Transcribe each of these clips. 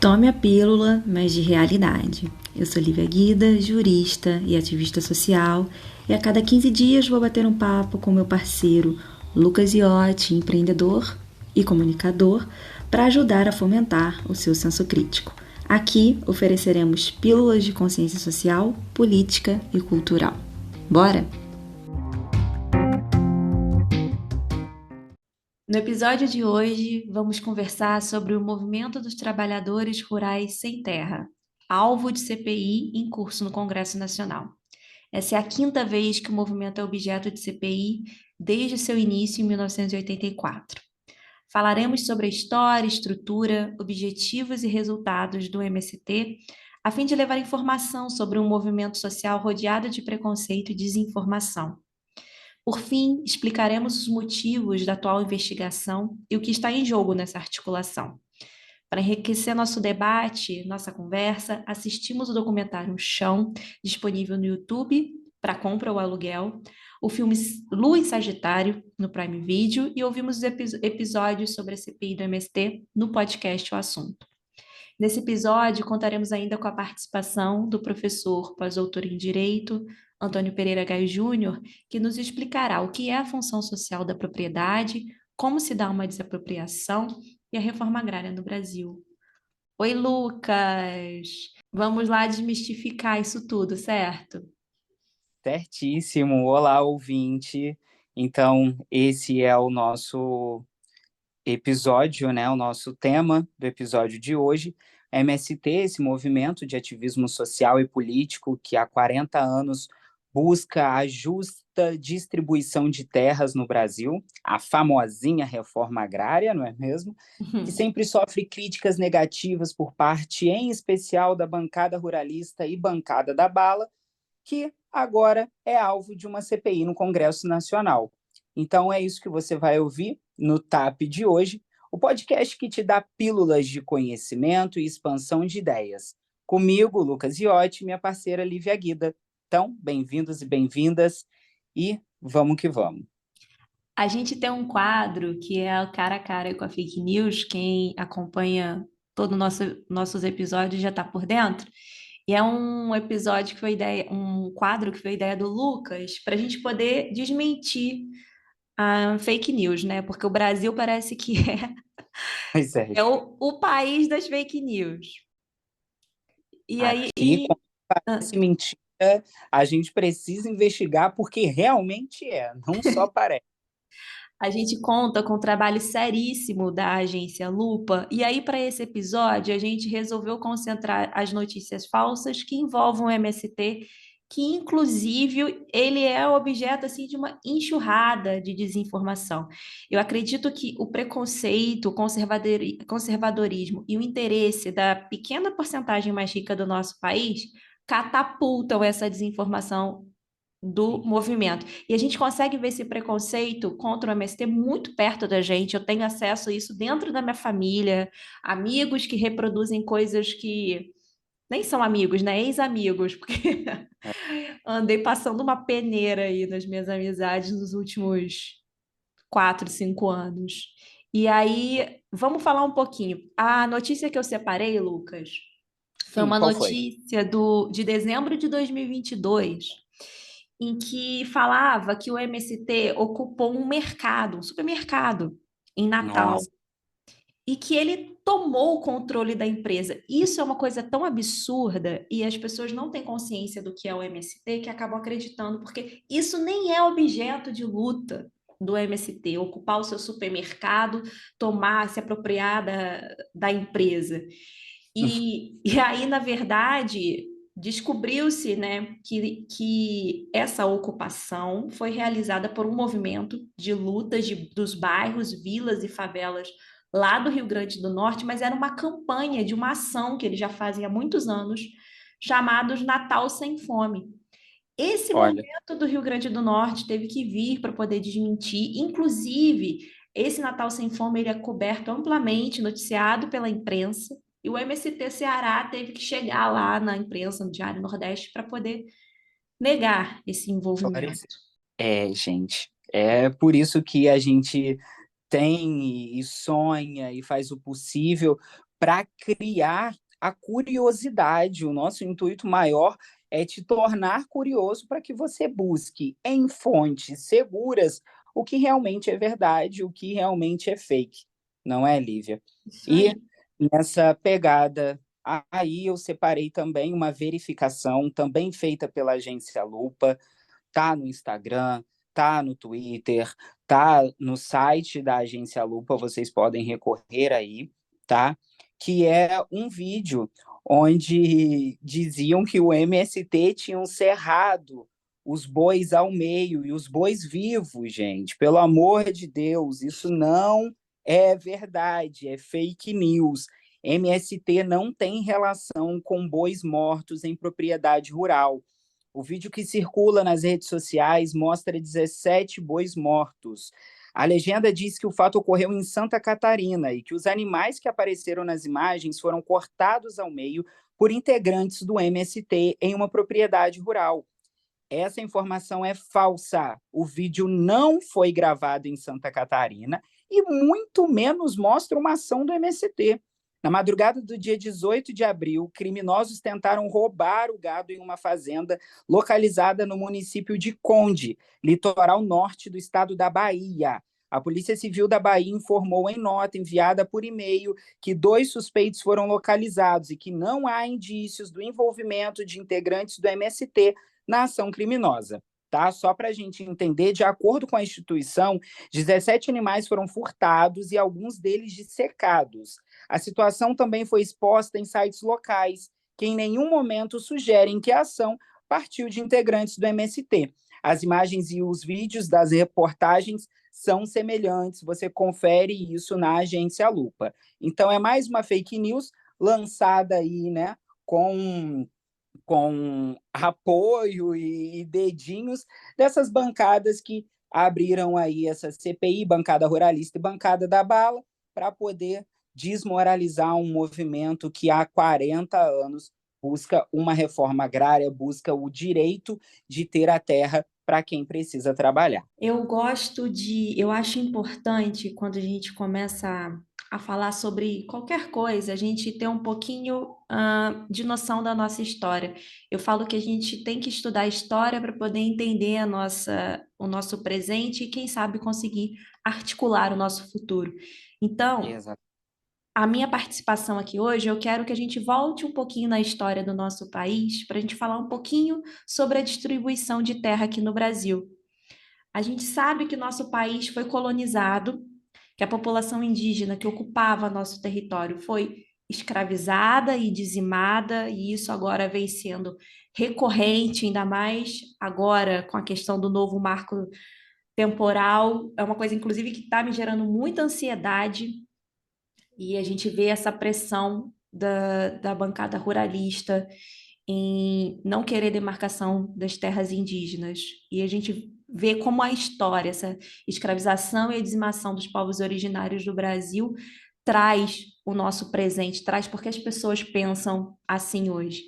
Tome a pílula, mas de realidade. Eu sou Lívia Guida, jurista e ativista social, e a cada 15 dias vou bater um papo com meu parceiro Lucas Iotti, empreendedor e comunicador, para ajudar a fomentar o seu senso crítico. Aqui ofereceremos pílulas de consciência social, política e cultural. Bora? No episódio de hoje, vamos conversar sobre o movimento dos trabalhadores rurais sem terra, alvo de CPI em curso no Congresso Nacional. Essa é a quinta vez que o movimento é objeto de CPI desde seu início em 1984. Falaremos sobre a história, estrutura, objetivos e resultados do MST, a fim de levar informação sobre um movimento social rodeado de preconceito e desinformação. Por fim, explicaremos os motivos da atual investigação e o que está em jogo nessa articulação. Para enriquecer nosso debate, nossa conversa, assistimos o documentário Chão, disponível no YouTube para compra ou aluguel, o filme Lua em Sagitário, no Prime Video, e ouvimos os episódios sobre a CPI do MST no podcast O Assunto. Nesse episódio, contaremos ainda com a participação do professor pós-doutor em Direito, Antônio Pereira Gaio Júnior, que nos explicará o que é a função social da propriedade, como se dá uma desapropriação e a reforma agrária no Brasil. Oi, Lucas! Vamos lá desmistificar isso tudo, certo? Certíssimo. Olá, ouvinte. Então, esse é o nosso episódio, né? O nosso tema do episódio de hoje. MST, esse movimento de ativismo social e político que há 40 anos busca a justa distribuição de terras no Brasil, a famosinha reforma agrária, não é mesmo? Que sempre sofre críticas negativas por parte, em especial, da bancada ruralista e bancada da bala, que agora é alvo de uma CPI no Congresso Nacional. Então é isso que você vai ouvir no TAP de hoje, o podcast que te dá pílulas de conhecimento e expansão de ideias. Comigo, Lucas Iotti, minha parceira Lívia Guida. Então, bem-vindos e bem-vindas, e vamos que vamos. A gente tem um quadro que é o cara a cara com a fake news. Quem acompanha todos nossos episódios já está por dentro. E é um episódio que foi ideia, um quadro que foi ideia do Lucas, para a gente poder desmentir a fake news, né? Porque o Brasil parece que Pois é, é o país das fake news. E aí, aqui, quando parece mentira, a gente precisa investigar porque realmente é, não só parece. a gente conta com o trabalho seríssimo da agência Lupa, e aí, para esse episódio, a gente resolveu concentrar as notícias falsas que envolvem o MST, que, inclusive, ele é objeto assim, de uma enxurrada de desinformação. Eu acredito que o preconceito, o conservadorismo e o interesse da pequena porcentagem mais rica do nosso país catapultam essa desinformação do movimento. E a gente consegue ver esse preconceito contra o MST muito perto da gente. Eu tenho acesso a isso dentro da minha família, amigos que reproduzem coisas que nem são amigos, né? Ex-amigos, porque andei passando uma peneira aí nas minhas amizades nos últimos 4, 5 anos. E aí, vamos falar um pouquinho. A notícia que eu separei, Lucas, foi Sim, uma qual foi? notícia de dezembro de 2022, em que falava que o MST ocupou um mercado, um supermercado em Natal, Nossa, e que ele tomou o controle da empresa. Isso é uma coisa tão absurda e as pessoas não têm consciência do que é o MST que acabam acreditando, porque isso nem é objeto de luta do MST, ocupar o seu supermercado, tomar, se apropriar da empresa. E aí, na verdade, descobriu-se, né, que essa ocupação foi realizada por um movimento de lutas dos bairros, vilas e favelas lá do Rio Grande do Norte, mas era uma campanha de uma ação que eles já fazem há muitos anos, chamados Natal Sem Fome. Esse olha, movimento do Rio Grande do Norte teve que vir para poder desmentir, inclusive esse Natal Sem Fome ele é coberto amplamente, noticiado pela imprensa, e o MST Ceará teve que chegar lá na imprensa, no Diário Nordeste, para poder negar esse envolvimento. gente, é por isso que a gente tem e sonha e faz o possível para criar a curiosidade. O nosso intuito maior é te tornar curioso para que você busque em fontes seguras o que realmente é verdade, o que realmente é fake, não é, Lívia? Isso aí. E nessa pegada aí eu separei também uma verificação, também feita pela agência Lupa, tá no Instagram, tá no Twitter, tá no site da agência Lupa, vocês podem recorrer aí, tá? Que é um vídeo onde diziam que o MST tinham cerrado os bois ao meio e os bois vivos, gente. Pelo amor de Deus, isso não é verdade, é fake news. MST não tem relação com bois mortos em propriedade rural. O vídeo que circula nas redes sociais mostra 17 bois mortos. A legenda diz que o fato ocorreu em Santa Catarina e que os animais que apareceram nas imagens foram cortados ao meio por integrantes do MST em uma propriedade rural. Essa informação é falsa. O vídeo não foi gravado em Santa Catarina e muito menos mostra uma ação do MST. Na madrugada do dia 18 de abril, criminosos tentaram roubar o gado em uma fazenda localizada no município de Conde, litoral norte do estado da Bahia. A Polícia Civil da Bahia informou em nota enviada por e-mail que 2 suspeitos foram localizados e que não há indícios do envolvimento de integrantes do MST na ação criminosa. Tá? Só para a gente entender, de acordo com a instituição, 17 animais foram furtados e alguns deles dissecados. A situação também foi exposta em sites locais, que em nenhum momento sugerem que a ação partiu de integrantes do MST. As imagens e os vídeos das reportagens são semelhantes, você confere isso na agência Lupa. Então, é mais uma fake news lançada aí, né, com apoio e dedinhos dessas bancadas que abriram aí essa CPI, bancada ruralista e bancada da bala, para poder desmoralizar um movimento que há 40 anos busca uma reforma agrária, busca o direito de ter a terra para quem precisa trabalhar. Eu acho importante quando a gente começa a falar sobre qualquer coisa, a gente ter um pouquinho de noção da nossa história. Eu falo que a gente tem que estudar a história para poder entender o nosso presente e, quem sabe, conseguir articular o nosso futuro. Então, Exato. a minha participação aqui hoje, eu quero que a gente volte um pouquinho na história do nosso país, para a gente falar um pouquinho sobre a distribuição de terra aqui no Brasil. A gente sabe que nosso país foi colonizado, que a população indígena que ocupava nosso território foi escravizada e dizimada, e isso agora vem sendo recorrente, ainda mais agora com a questão do novo marco temporal. É uma coisa, inclusive, que está me gerando muita ansiedade, e a gente vê essa pressão da bancada ruralista em não querer demarcação das terras indígenas. E a gente vê como a história, essa escravização e a dizimação dos povos originários do Brasil traz o nosso presente, traz porque as pessoas pensam assim hoje.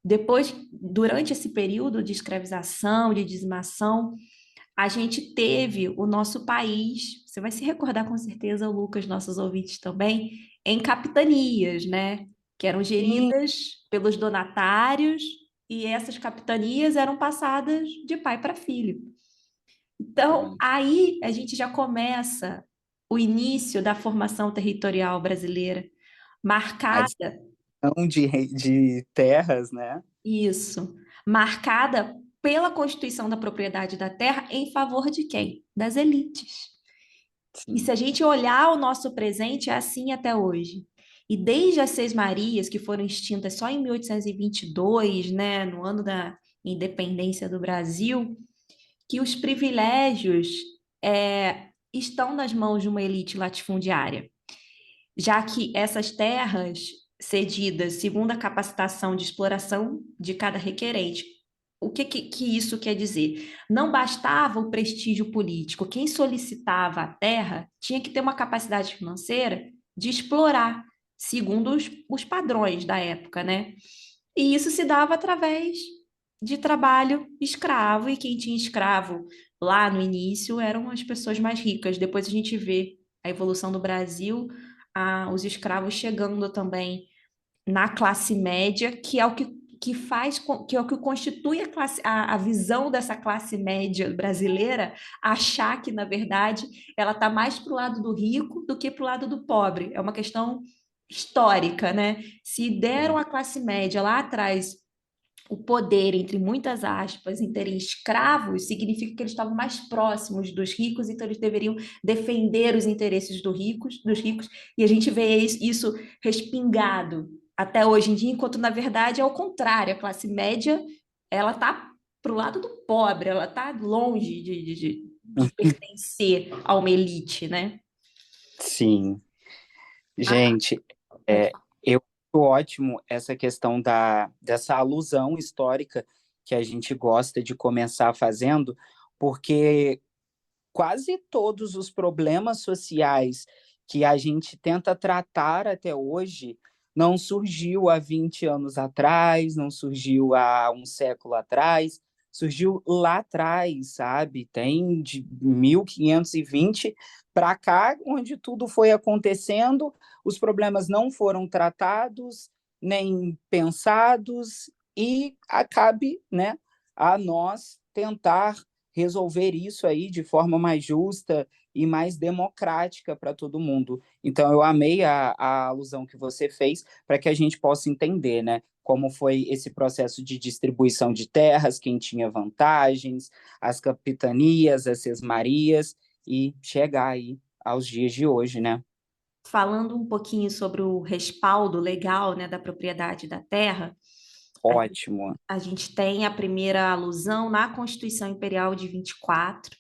Depois, durante esse período de escravização, de dizimação, a gente teve o nosso país, você vai se recordar com certeza, Lucas, nossos ouvintes também, em capitanias, né? Que eram Sim. geridas pelos donatários, e essas capitanias eram passadas de pai para filho. Então, Exatamente. aí a gente já começa o início da formação territorial brasileira, A marcada, distribuição de terras, né? isso, marcada pela constituição da propriedade da terra em favor de quem? Das elites. E se Sim. a gente olhar o nosso presente, é assim até hoje. E desde as Seis Marias, que foram extintas só em 1822, né, no ano da independência do Brasil, que os privilégios estão nas mãos de uma elite latifundiária, já que essas terras cedidas segundo a capacitação de exploração de cada requerente. O que isso quer dizer? Não bastava o prestígio político. Quem solicitava a terra tinha que ter uma capacidade financeira de explorar, segundo os padrões da época, né? E isso se dava através de trabalho escravo, e quem tinha escravo lá no início eram as pessoas mais ricas. Depois a gente vê a evolução do Brasil, os escravos chegando também na classe média, que é o que faz, que é o que constitui a visão dessa classe média brasileira, achar que, na verdade, ela está mais para o lado do rico do que para o lado do pobre. É uma questão histórica, né? Se deram Sim. à classe média lá atrás o poder, entre muitas aspas, em terem escravos, significa que eles estavam mais próximos dos ricos, então eles deveriam defender os interesses dos ricos, e a gente vê isso respingado até hoje em dia, enquanto na verdade é o contrário, a classe média, ela está para o lado do pobre, ela está longe de pertencer a uma elite, né? Sim. Ah, Gente, pode é, eu acho ótimo essa questão dessa alusão histórica que a gente gosta de começar fazendo, porque quase todos os problemas sociais que a gente tenta tratar até hoje não surgiu há 20 anos atrás, não surgiu há um século atrás, surgiu lá atrás, sabe? Tem de 1520 para cá, onde tudo foi acontecendo, os problemas não foram tratados, nem pensados, e acabe, né, a nós tentar resolver isso aí de forma mais justa e mais democrática para todo mundo. Então, eu amei a alusão que você fez para que a gente possa entender, né, como foi esse processo de distribuição de terras, quem tinha vantagens, as capitanias, as sesmarias, e chegar aí aos dias de hoje, né? falando um pouquinho sobre o respaldo legal, né, da propriedade da terra, Ótimo. a gente tem a primeira alusão na Constituição Imperial de 24.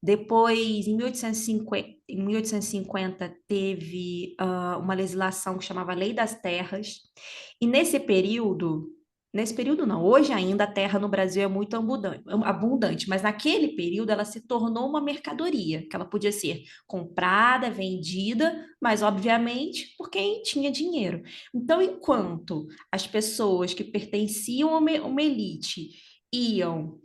Depois, em 1850 teve uma legislação que chamava Lei das Terras. E nesse período não, hoje ainda a terra no Brasil é muito abundante, mas naquele período ela se tornou uma mercadoria, que ela podia ser comprada, vendida, mas obviamente por quem tinha dinheiro. Então, enquanto as pessoas que pertenciam a uma elite iam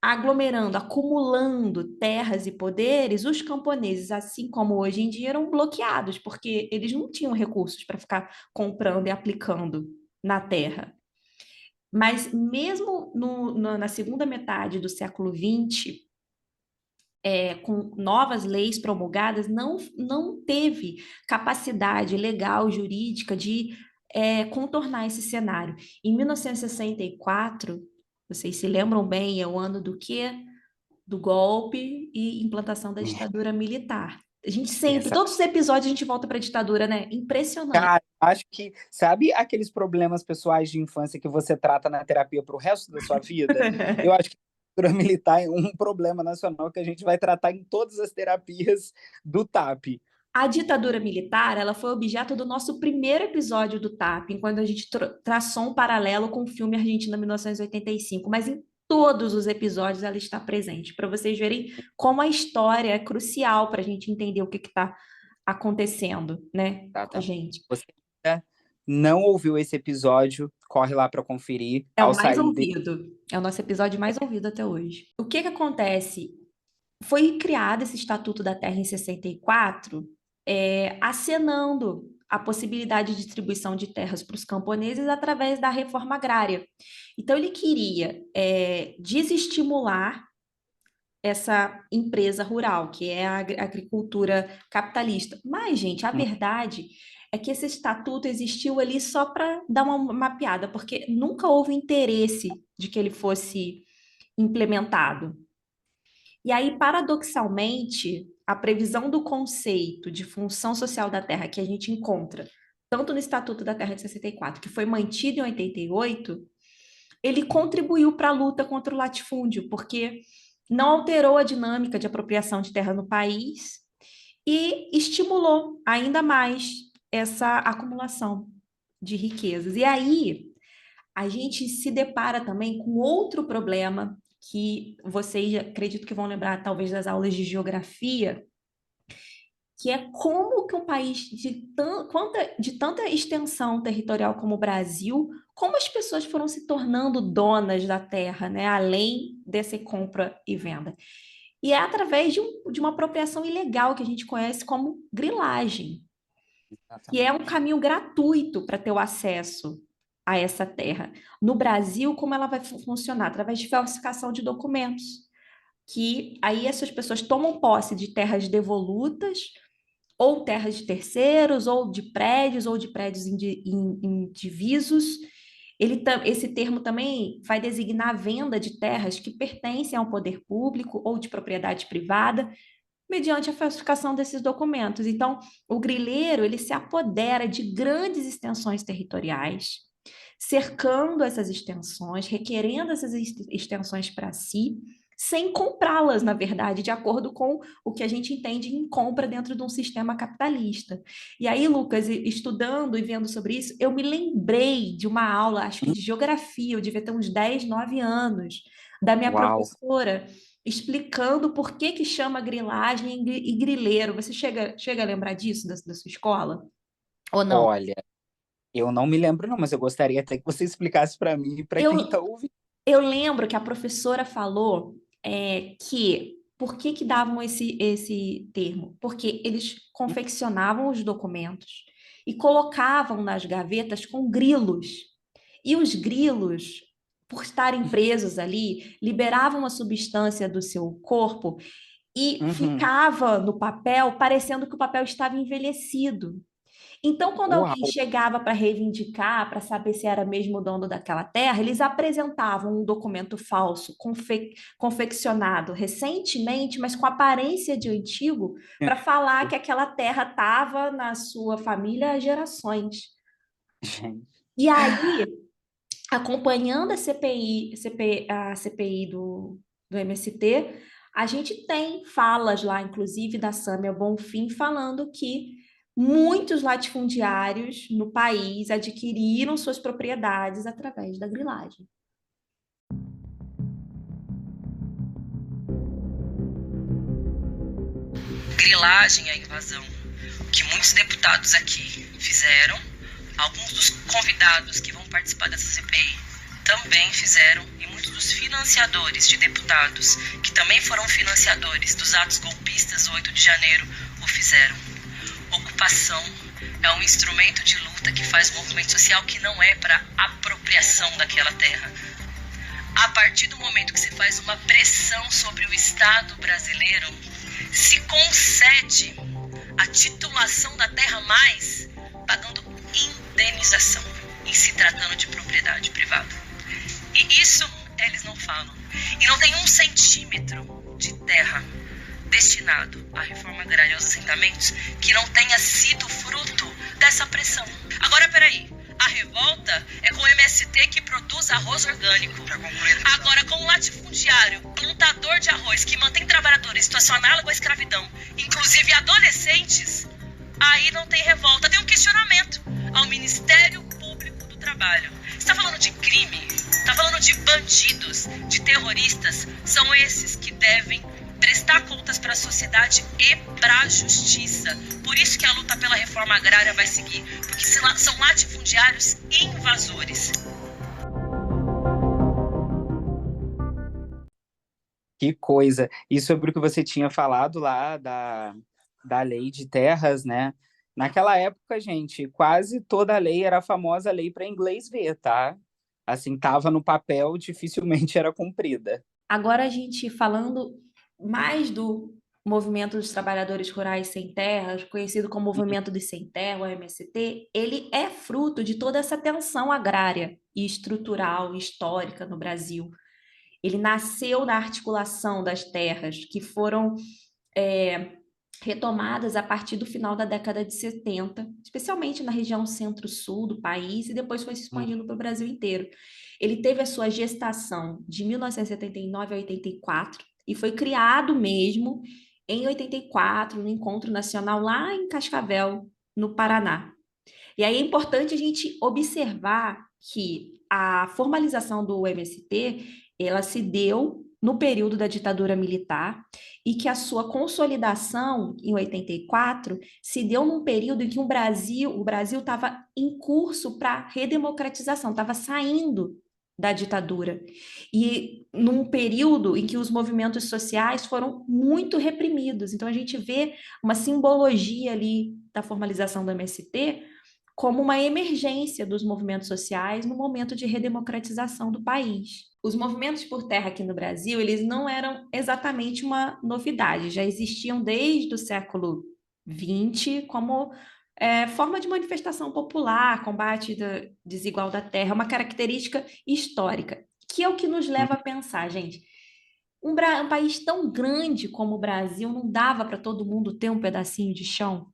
aglomerando, acumulando terras e poderes, os camponeses, assim como hoje em dia, eram bloqueados, porque eles não tinham recursos para ficar comprando e aplicando na terra. Mas mesmo na segunda metade do século XX, com novas leis promulgadas, não teve capacidade legal, jurídica de contornar esse cenário. Em 1964, vocês se lembram bem, é o ano do quê? Do golpe e implantação da ditadura militar. A gente sempre, Essa, todos os episódios a gente volta para a ditadura, né? Impressionante. cara, acho que, sabe aqueles problemas pessoais de infância que você trata na terapia para o resto da sua vida? Eu acho que a ditadura militar é um problema nacional que a gente vai tratar em todas as terapias do TAP. A ditadura militar, ela foi objeto do nosso primeiro episódio do TAP, quando a gente traçou um paralelo com o filme Argentina 1985, mas em todos os episódios ela está presente, para vocês verem como a história é crucial para a gente entender o que está acontecendo, né, com a Exatamente. gente. Você ainda não ouviu esse episódio, corre lá para conferir É o ao mais sair dele. ouvido, é o nosso episódio mais ouvido até hoje. O que que acontece? Foi criado esse Estatuto da Terra em 64, acenando a possibilidade de distribuição de terras para os camponeses através da reforma agrária. Então, ele queria desestimular essa empresa rural, que é a agricultura capitalista. Mas, gente, a verdade é que esse estatuto existiu ali só para dar uma mapeada, porque nunca houve interesse de que ele fosse implementado. E aí, paradoxalmente, a previsão do conceito de função social da terra que a gente encontra tanto no Estatuto da Terra de 64, que foi mantido em 88, ele contribuiu para a luta contra o latifúndio, porque não alterou a dinâmica de apropriação de terra no país e estimulou ainda mais essa acumulação de riquezas. E aí, a gente se depara também com outro problema que vocês acredito que vão lembrar talvez das aulas de geografia, que é como que um país de tanta extensão territorial como o Brasil, como as pessoas foram se tornando donas da terra, né, além dessa compra e venda. E é através de uma apropriação ilegal que a gente conhece como grilagem, que é um Exatamente. caminho gratuito para ter o acesso a essa terra. No Brasil, como ela vai funcionar? Através de falsificação de documentos, que aí essas pessoas tomam posse de terras devolutas, ou terras de terceiros, ou de prédios indivisos. Esse termo também vai designar a venda de terras que pertencem ao poder público ou de propriedade privada, mediante a falsificação desses documentos. Então, o grileiro, ele se apodera de grandes extensões territoriais, cercando essas extensões, requerendo essas extensões para si, sem comprá-las, na verdade, de acordo com o que a gente entende em compra dentro de um sistema capitalista. E aí, Lucas, estudando e vendo sobre isso, eu me lembrei de uma aula, acho que de geografia, eu devia ter uns 10, 9 anos, da minha Uau! professora, explicando por que que chama grilagem e grileiro. Você chega a lembrar disso da sua escola? Ou não? Olha, eu não me lembro não, mas eu gostaria até que você explicasse para mim e para quem está Eu, ouvindo. eu lembro que a professora falou que por que que davam esse termo? Porque eles confeccionavam os documentos e colocavam nas gavetas com grilos. E os grilos, por estarem presos ali, liberavam uma substância do seu corpo e Uhum. ficava no papel parecendo que o papel estava envelhecido. Então, quando alguém Uau! chegava para reivindicar, para saber se era mesmo o dono daquela terra, eles apresentavam um documento falso, confeccionado recentemente, mas com aparência de antigo, para falar que aquela terra estava na sua família há gerações. Gente. E aí, acompanhando a CPI do MST, a gente tem falas lá, inclusive da Sâmia Bonfim, falando que muitos latifundiários no país adquiriram suas propriedades através da grilagem. Grilagem à invasão, que muitos deputados aqui fizeram, alguns dos convidados que vão participar dessa CPI também fizeram, e muitos dos financiadores de deputados, que também foram financiadores dos atos golpistas do 8 de janeiro, o fizeram. Ocupação é um instrumento de luta que faz movimento social que não é para apropriação daquela terra. A partir do momento que se faz uma pressão sobre o Estado brasileiro, se concede a titulação da terra mais pagando indenização em se tratando de propriedade privada. E isso eles não falam. E não tem 1 centímetro de terra destinado à reforma agrária e aos assentamentos que não tenha sido fruto dessa pressão. Agora, peraí. A revolta é com o MST que produz arroz orgânico. Agora, com o latifundiário, plantador de arroz que mantém trabalhadores em situação análoga à escravidão, inclusive adolescentes, aí não tem revolta, tem um questionamento ao Ministério Público do Trabalho. Você está falando de crime? Está falando de bandidos, de terroristas? São esses que devem prestar contas para a sociedade e para a justiça. Por isso que a luta pela reforma agrária vai seguir, porque são latifundiários invasores. Que coisa! E sobre o que você tinha falado lá da lei de terras, né? Naquela época, gente, quase toda a lei era a famosa lei para inglês ver, tá? Assim, tava no papel, dificilmente era cumprida. Agora a gente falando mais do Movimento dos Trabalhadores Rurais Sem Terras, conhecido como Movimento dos Sem Terra, o MST, ele é fruto de toda essa tensão agrária e estrutural, histórica no Brasil. Ele nasceu da articulação das terras que foram retomadas a partir do final da década de 70, especialmente na região centro-sul do país, e depois foi se expandindo para o Brasil inteiro. Ele teve a sua gestação de 1979 a 84 e foi criado mesmo em 84, no Encontro Nacional lá em Cascavel, no Paraná. E aí é importante a gente observar que a formalização do MST, ela se deu no período da ditadura militar e que a sua consolidação em 84 se deu num período em que o Brasil estava em curso para redemocratização, estava saindo da ditadura. E num período em que os movimentos sociais foram muito reprimidos. Então, a gente vê uma simbologia ali da formalização do MST como uma emergência dos movimentos sociais no momento de redemocratização do país. Os movimentos por terra aqui no Brasil, eles não eram exatamente uma novidade, já existiam desde o século XX como forma de manifestação popular, combate da desigual da terra, é uma característica histórica, que é o que nos leva a pensar, gente. Um país tão grande como o Brasil não dava para todo mundo ter um pedacinho de chão?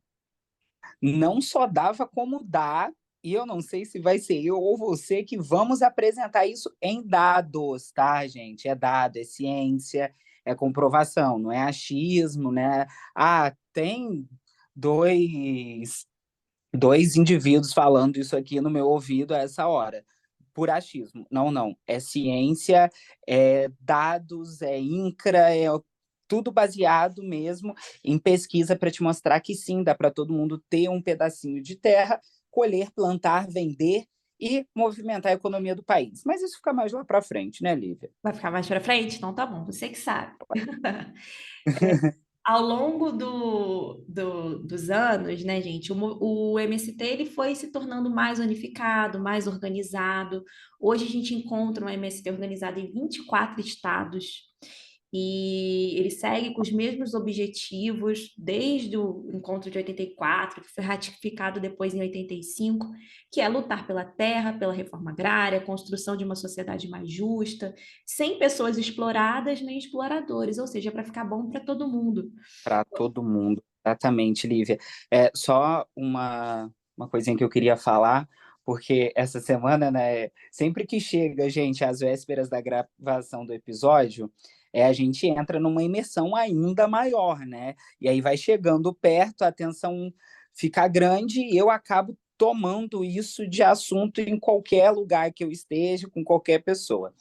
Não só dava como dá, e eu não sei se vai ser eu ou você que vamos apresentar isso em dados, tá, gente? É dado, é ciência, é comprovação, não é achismo, né? Ah, tem dois, dois indivíduos falando isso aqui no meu ouvido a essa hora. Por achismo. Não, não. É ciência, é dados, é INCRA, é tudo baseado mesmo em pesquisa para te mostrar que sim, dá para todo mundo ter um pedacinho de terra, colher, plantar, vender e movimentar a economia do país. Mas isso fica mais lá para frente, né, Lívia? Vai ficar mais para frente? Então tá bom, você que sabe. Ao longo dos anos, né, gente, o MST ele foi se tornando mais unificado, mais organizado. Hoje a gente encontra um MST organizado em 24 estados e ele segue com os mesmos objetivos desde o encontro de 84, que foi ratificado depois em 85, que é lutar pela terra, pela reforma agrária, construção de uma sociedade mais justa, sem pessoas exploradas nem exploradores, ou seja, para ficar bom para todo mundo. Para todo mundo. Exatamente, Lívia. É só uma coisinha que eu queria falar, porque essa semana, né, sempre que chega, gente, às vésperas da gravação do episódio, a gente entra numa imersão ainda maior, né? E aí vai chegando perto, a tensão fica grande e eu acabo tomando isso de assunto em qualquer lugar que eu esteja, com qualquer pessoa.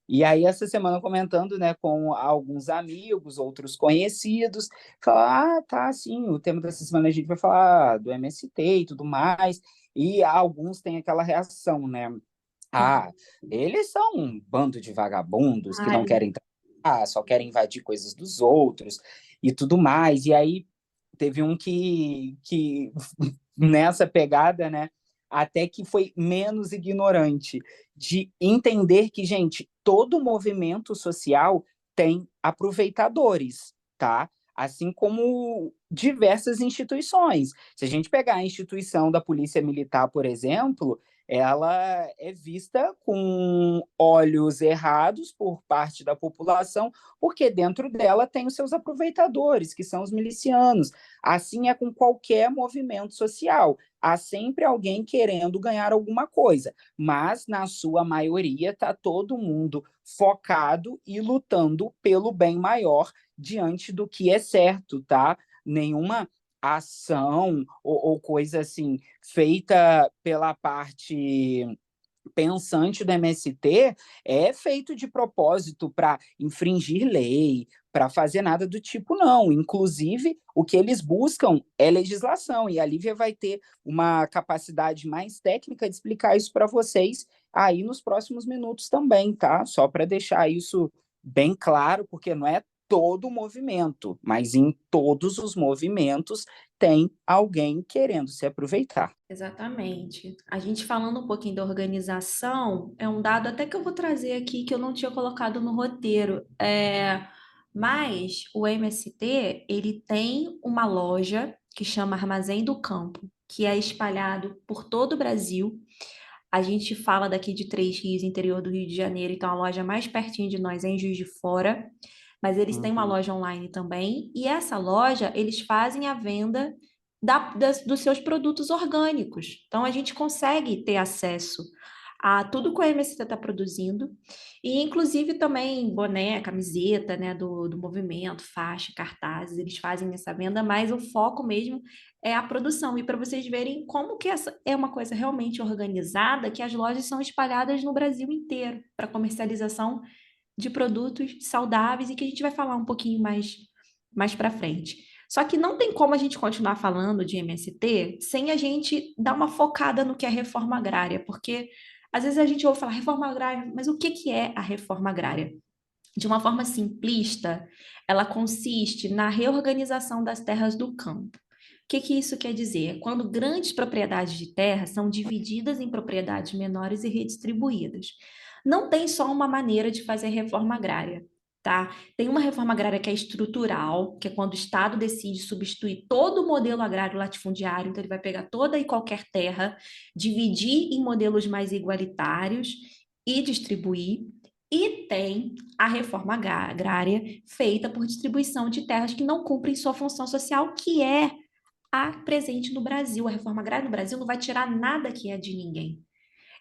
E aí, essa semana, comentando, né, com alguns amigos, outros conhecidos, falar, tá, sim, o tema dessa semana a gente vai falar do MST e tudo mais, e alguns têm aquela reação, né, eles são um bando de vagabundos que não Ai, querem trabalhar, só querem invadir coisas dos outros e tudo mais, e aí teve um que nessa pegada, né, até que foi menos ignorante, de entender que, gente, todo movimento social tem aproveitadores, tá? Assim como diversas instituições. Se a gente pegar a instituição da Polícia Militar, por exemplo, ela é vista com olhos errados por parte da população, porque dentro dela tem os seus aproveitadores, que são os milicianos. Assim é com qualquer movimento social. Há sempre alguém querendo ganhar alguma coisa, mas na sua maioria está todo mundo focado e lutando pelo bem maior diante do que é certo, tá? Nenhuma ação ou coisa assim feita pela parte pensante do MST é feito de propósito para infringir lei, para fazer nada do tipo, não. Inclusive, o que eles buscam é legislação, e a Lívia vai ter uma capacidade mais técnica de explicar isso para vocês aí nos próximos minutos também, tá? Só para deixar isso bem claro, porque não é todo o movimento, mas em todos os movimentos tem alguém querendo se aproveitar. exatamente. A gente falando um pouquinho da organização, é um dado até que eu vou trazer aqui que eu não tinha colocado no roteiro. Mas o MST, ele tem uma loja que chama Armazém do Campo, que é espalhado por todo o Brasil. A gente fala daqui de Três Rios, interior do Rio de Janeiro, então a loja mais pertinho de nós é em Juiz de Fora, mas eles têm uma Uhum. loja online também, e essa loja, eles fazem a venda dos seus produtos orgânicos. Então a gente consegue ter acesso a tudo que o MST está produzindo, e inclusive também boné, camiseta, né, do movimento, faixa, cartazes, eles fazem essa venda, mas o foco mesmo é a produção. E para vocês verem como que essa é uma coisa realmente organizada, que as lojas são espalhadas no Brasil inteiro para comercialização de produtos saudáveis e que a gente vai falar um pouquinho mais para frente. Só que não tem como a gente continuar falando de MST sem a gente dar uma focada no que é reforma agrária, porque Às vezes a gente ouve falar reforma agrária, mas o que é a reforma agrária? De uma forma simplista, ela consiste na reorganização das terras do campo. O que isso quer dizer? Quando grandes propriedades de terra são divididas em propriedades menores e redistribuídas. Não tem só uma maneira de fazer reforma agrária, tá? Tem uma reforma agrária que é estrutural, que é quando o Estado decide substituir todo o modelo agrário latifundiário, então ele vai pegar toda e qualquer terra, dividir em modelos mais igualitários e distribuir. E tem a reforma agrária feita por distribuição de terras que não cumprem sua função social, que é a presente no Brasil. A reforma agrária no Brasil não vai tirar nada que é de ninguém.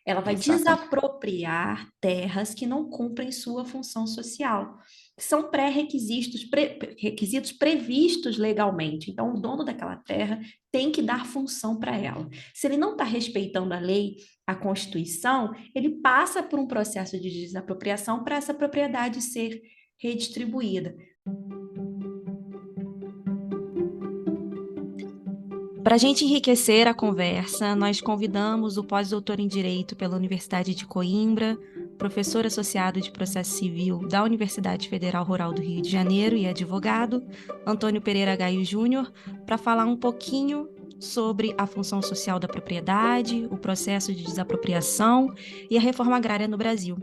Ela vai Exatamente. desapropriar terras que não cumprem sua função social. São requisitos previstos legalmente. Então, o dono daquela terra tem que dar função para ela. Se ele não está respeitando a lei, a Constituição, ele passa por um processo de desapropriação para essa propriedade ser redistribuída. Para a gente enriquecer a conversa, nós convidamos o pós-doutor em Direito pela Universidade de Coimbra, professor associado de Processo Civil da Universidade Federal Rural do Rio de Janeiro e advogado, Antônio Pereira Gaio Júnior, para falar um pouquinho sobre a função social da propriedade, o processo de desapropriação e a reforma agrária no Brasil.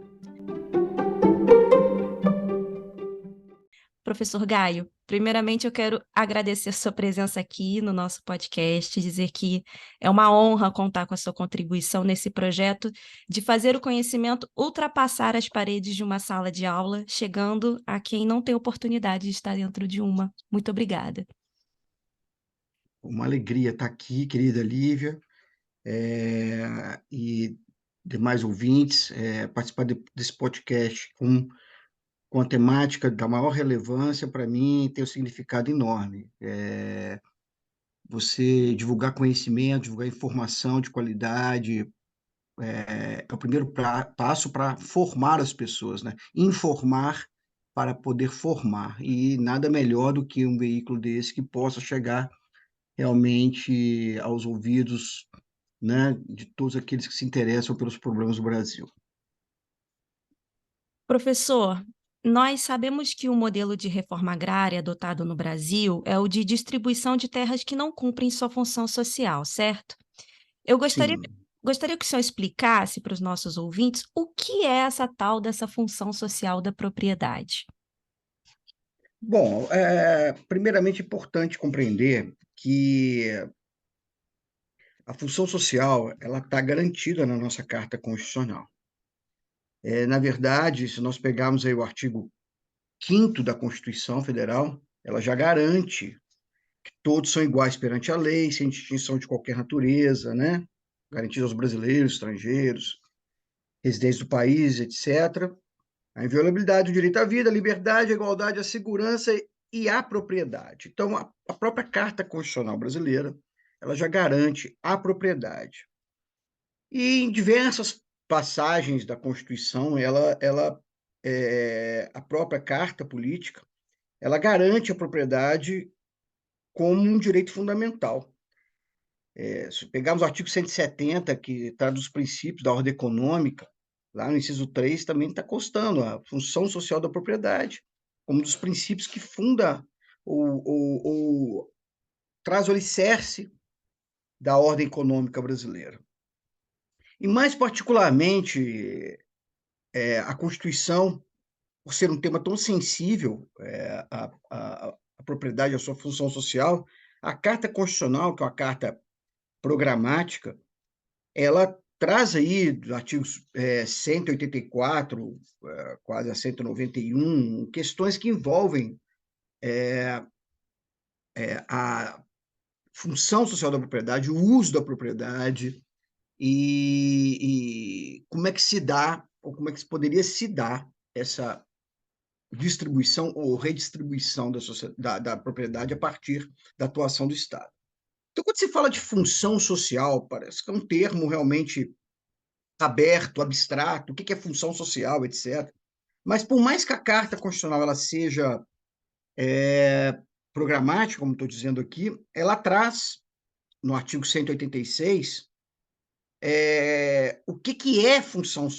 Professor Gaio, primeiramente eu quero agradecer a sua presença aqui no nosso podcast, dizer que é uma honra contar com a sua contribuição nesse projeto de fazer o conhecimento ultrapassar as paredes de uma sala de aula, chegando a quem não tem oportunidade de estar dentro de uma. Muito obrigada. Uma alegria estar aqui, querida Lívia, e demais ouvintes, participar desse podcast com a temática da maior relevância, para mim, tem um significado enorme. Você divulgar conhecimento, divulgar informação de qualidade, é o primeiro passo para formar as pessoas, né? Informar para poder formar. E nada melhor do que um veículo desse que possa chegar realmente aos ouvidos, né, de todos aqueles que se interessam pelos problemas do Brasil. Professor, nós sabemos que o modelo de reforma agrária adotado no Brasil é o de distribuição de terras que não cumprem sua função social, certo? Eu Sim. gostaria que o senhor explicasse para os nossos ouvintes o que é essa tal dessa função social da propriedade. Bom, primeiramente é importante compreender que a função social ela está garantida na nossa Carta Constitucional. Na verdade, se nós pegarmos aí o artigo 5º da Constituição Federal, ela já garante que todos são iguais perante a lei, sem distinção de qualquer natureza, né? Garantida aos brasileiros, estrangeiros, residentes do país, etc. A inviolabilidade do direito à vida, à liberdade, à igualdade, à segurança e à propriedade. Então, a própria Carta Constitucional brasileira, ela já garante a propriedade. E em diversas passagens da Constituição, a própria Carta Política, ela garante a propriedade como um direito fundamental. Se pegarmos o artigo 170, que traz os princípios da ordem econômica, lá no inciso 3 também está constando a função social da propriedade, como um dos princípios que funda ou traz o alicerce da ordem econômica brasileira. E, mais particularmente, a Constituição, por ser um tema tão sensível, a propriedade, a sua função social, a Carta Constitucional, que é uma carta programática, ela traz aí, dos artigos 184, quase a 191, questões que envolvem a função social da propriedade, o uso da propriedade e como é que se dá, ou como é que poderia se dar essa distribuição ou redistribuição da propriedade a partir da atuação do Estado. Então, quando se fala de função social, parece que é um termo realmente aberto, abstrato, o que é função social, etc. Mas, por mais que a Carta Constitucional ela seja programática, como estou dizendo aqui, ela traz, no artigo 186, o que é função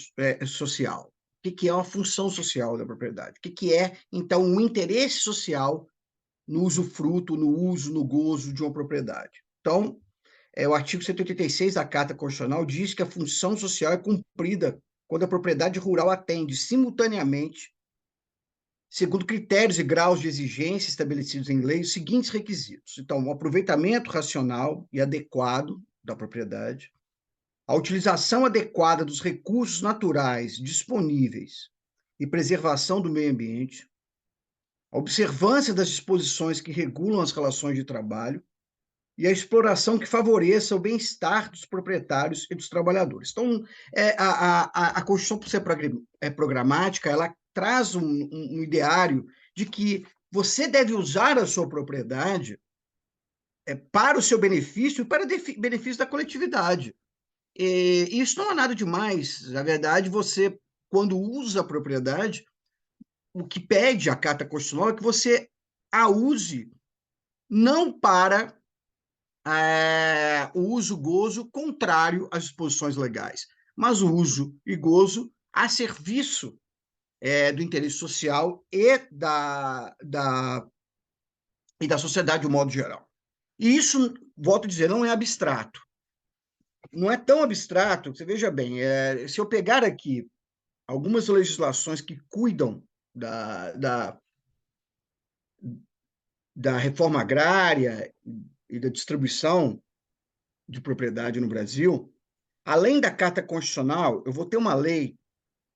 social? O que é uma função social da propriedade? O que é, então, um interesse social no usufruto, no uso, no gozo de uma propriedade? Então, o artigo 186 da Carta Constitucional diz que a função social é cumprida quando a propriedade rural atende simultaneamente, segundo critérios e graus de exigência estabelecidos em lei, os seguintes requisitos. Então, o aproveitamento racional e adequado da propriedade, a utilização adequada dos recursos naturais disponíveis e preservação do meio ambiente, a observância das disposições que regulam as relações de trabalho e a exploração que favoreça o bem-estar dos proprietários e dos trabalhadores. Então, a Constituição, por ser programática, ela traz um ideário de que você deve usar a sua propriedade para o seu benefício e para benefício da coletividade. E isso não é nada demais. Na verdade, você, quando usa a propriedade, o que pede a Carta Constitucional é que você a use não para o uso gozo contrário às disposições legais, mas o uso e gozo a serviço do interesse social e da sociedade de um modo geral. E isso, volto a dizer, não é abstrato. Não é tão abstrato, você veja bem, se eu pegar aqui algumas legislações que cuidam da reforma agrária e da distribuição de propriedade no Brasil, além da Carta Constitucional, eu vou ter uma lei,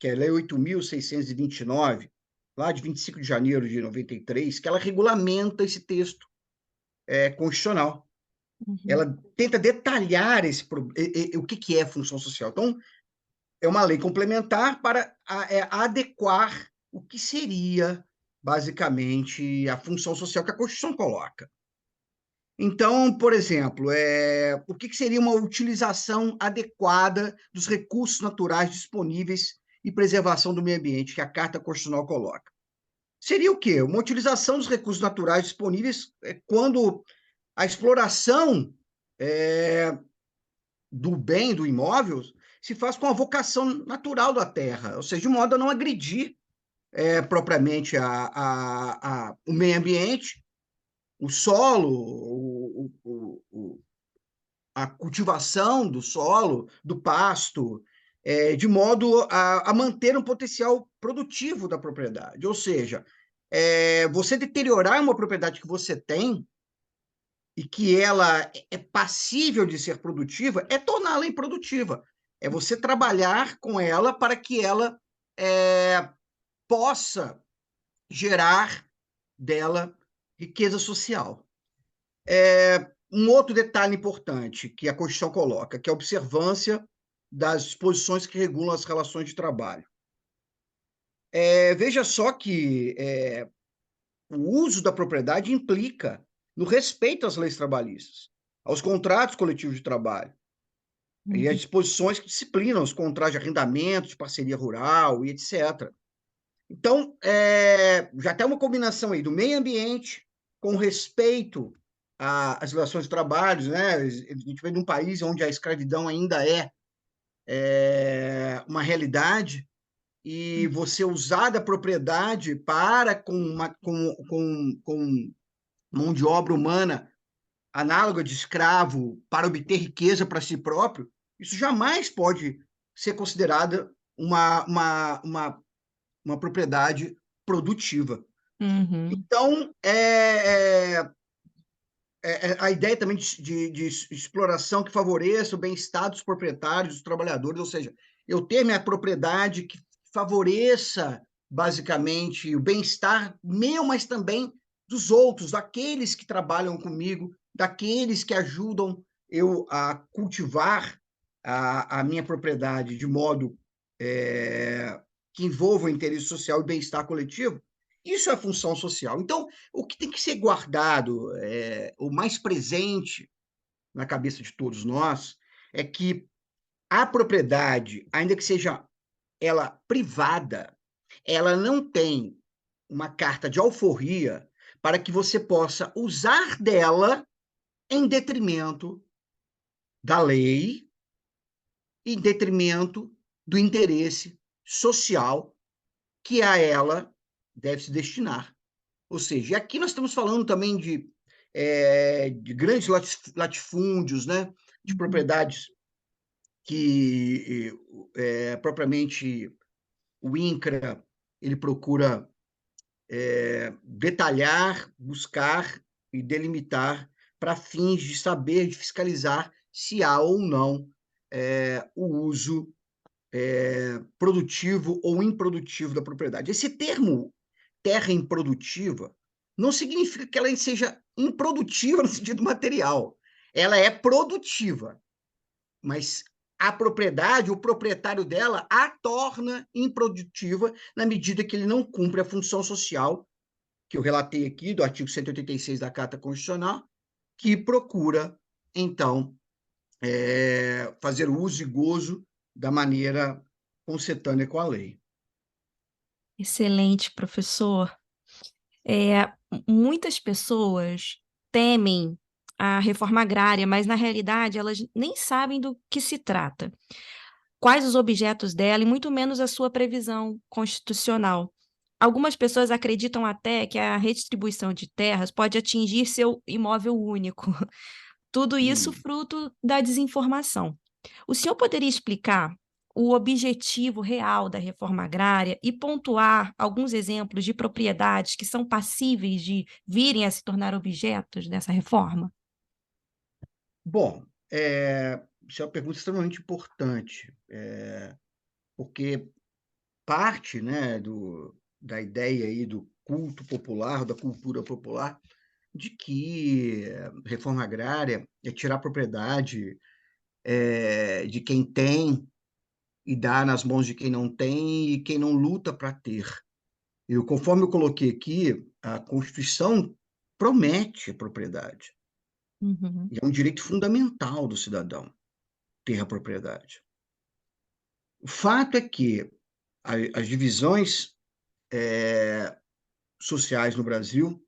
que é a Lei 8.629, lá de 25 de janeiro de 93, que ela regulamenta esse texto constitucional. Uhum. Ela tenta detalhar o que é função social. Então, é uma lei complementar para adequar o que seria, basicamente, a função social que a Constituição coloca. Então, por exemplo, o que seria uma utilização adequada dos recursos naturais disponíveis e preservação do meio ambiente que a Carta Constitucional coloca? Seria o quê? Uma utilização dos recursos naturais disponíveis quando a exploração do bem, do imóvel, se faz com a vocação natural da terra, ou seja, de modo a não agredir propriamente o meio ambiente, o solo, a cultivação do solo, do pasto, de modo a manter um potencial produtivo da propriedade. Ou seja, você deteriorar uma propriedade que você tem e que ela é passível de ser produtiva, é torná-la improdutiva. É você trabalhar com ela para que ela possa gerar dela riqueza social. Um outro detalhe importante que a Constituição coloca, que é a observância das disposições que regulam as relações de trabalho. Veja só que o uso da propriedade implica no respeito às leis trabalhistas, aos contratos coletivos de trabalho, e às disposições que disciplinam os contratos de arrendamento, de parceria rural e etc. Então, já tem uma combinação aí do meio ambiente com respeito às relações de trabalho, né? A gente vem de um país onde a escravidão ainda é uma realidade, e você usar da propriedade para com mão de obra humana análoga de escravo para obter riqueza para si próprio, isso jamais pode ser considerada uma propriedade produtiva. Uhum. Então, a ideia também de exploração que favoreça o bem-estar dos proprietários, dos trabalhadores, ou seja, eu ter minha propriedade que favoreça, basicamente, o bem-estar meu, mas também dos outros, daqueles que trabalham comigo, daqueles que ajudam eu a cultivar a minha propriedade de modo que envolva o interesse social e bem-estar coletivo. Isso é função social. Então, o que tem que ser guardado, o mais presente na cabeça de todos nós, é que a propriedade, ainda que seja ela privada, ela não tem uma carta de alforria para que você possa usar dela em detrimento da lei em detrimento do interesse social que a ela deve se destinar. Ou seja, aqui nós estamos falando também de grandes latifúndios, né, de propriedades que propriamente o INCRA ele procura detalhar, buscar e delimitar para fins de saber, de fiscalizar se há ou não o uso produtivo ou improdutivo da propriedade. Esse termo terra improdutiva não significa que ela seja improdutiva no sentido material. Ela é produtiva, mas a propriedade, o proprietário dela, a torna improdutiva na medida que ele não cumpre a função social que eu relatei aqui, do artigo 186 da Carta Constitucional, que procura, então, fazer uso e gozo da maneira concetânea com a lei. Excelente, professor. Muitas pessoas temem a reforma agrária, mas na realidade elas nem sabem do que se trata, quais os objetos dela e muito menos a sua previsão constitucional. Algumas pessoas acreditam até que a redistribuição de terras pode atingir seu imóvel único. Tudo isso fruto da desinformação. O senhor poderia explicar o objetivo real da reforma agrária e pontuar alguns exemplos de propriedades que são passíveis de virem a se tornar objetos dessa reforma? Bom, isso é uma pergunta extremamente importante, porque parte, né, da ideia aí do culto popular, da cultura popular, de que reforma agrária é tirar a propriedade de quem tem e dar nas mãos de quem não tem e quem não luta para ter. Conforme eu coloquei aqui, a Constituição promete a propriedade. Uhum. E é um direito fundamental do cidadão ter a propriedade. O fato é que as divisões sociais no Brasil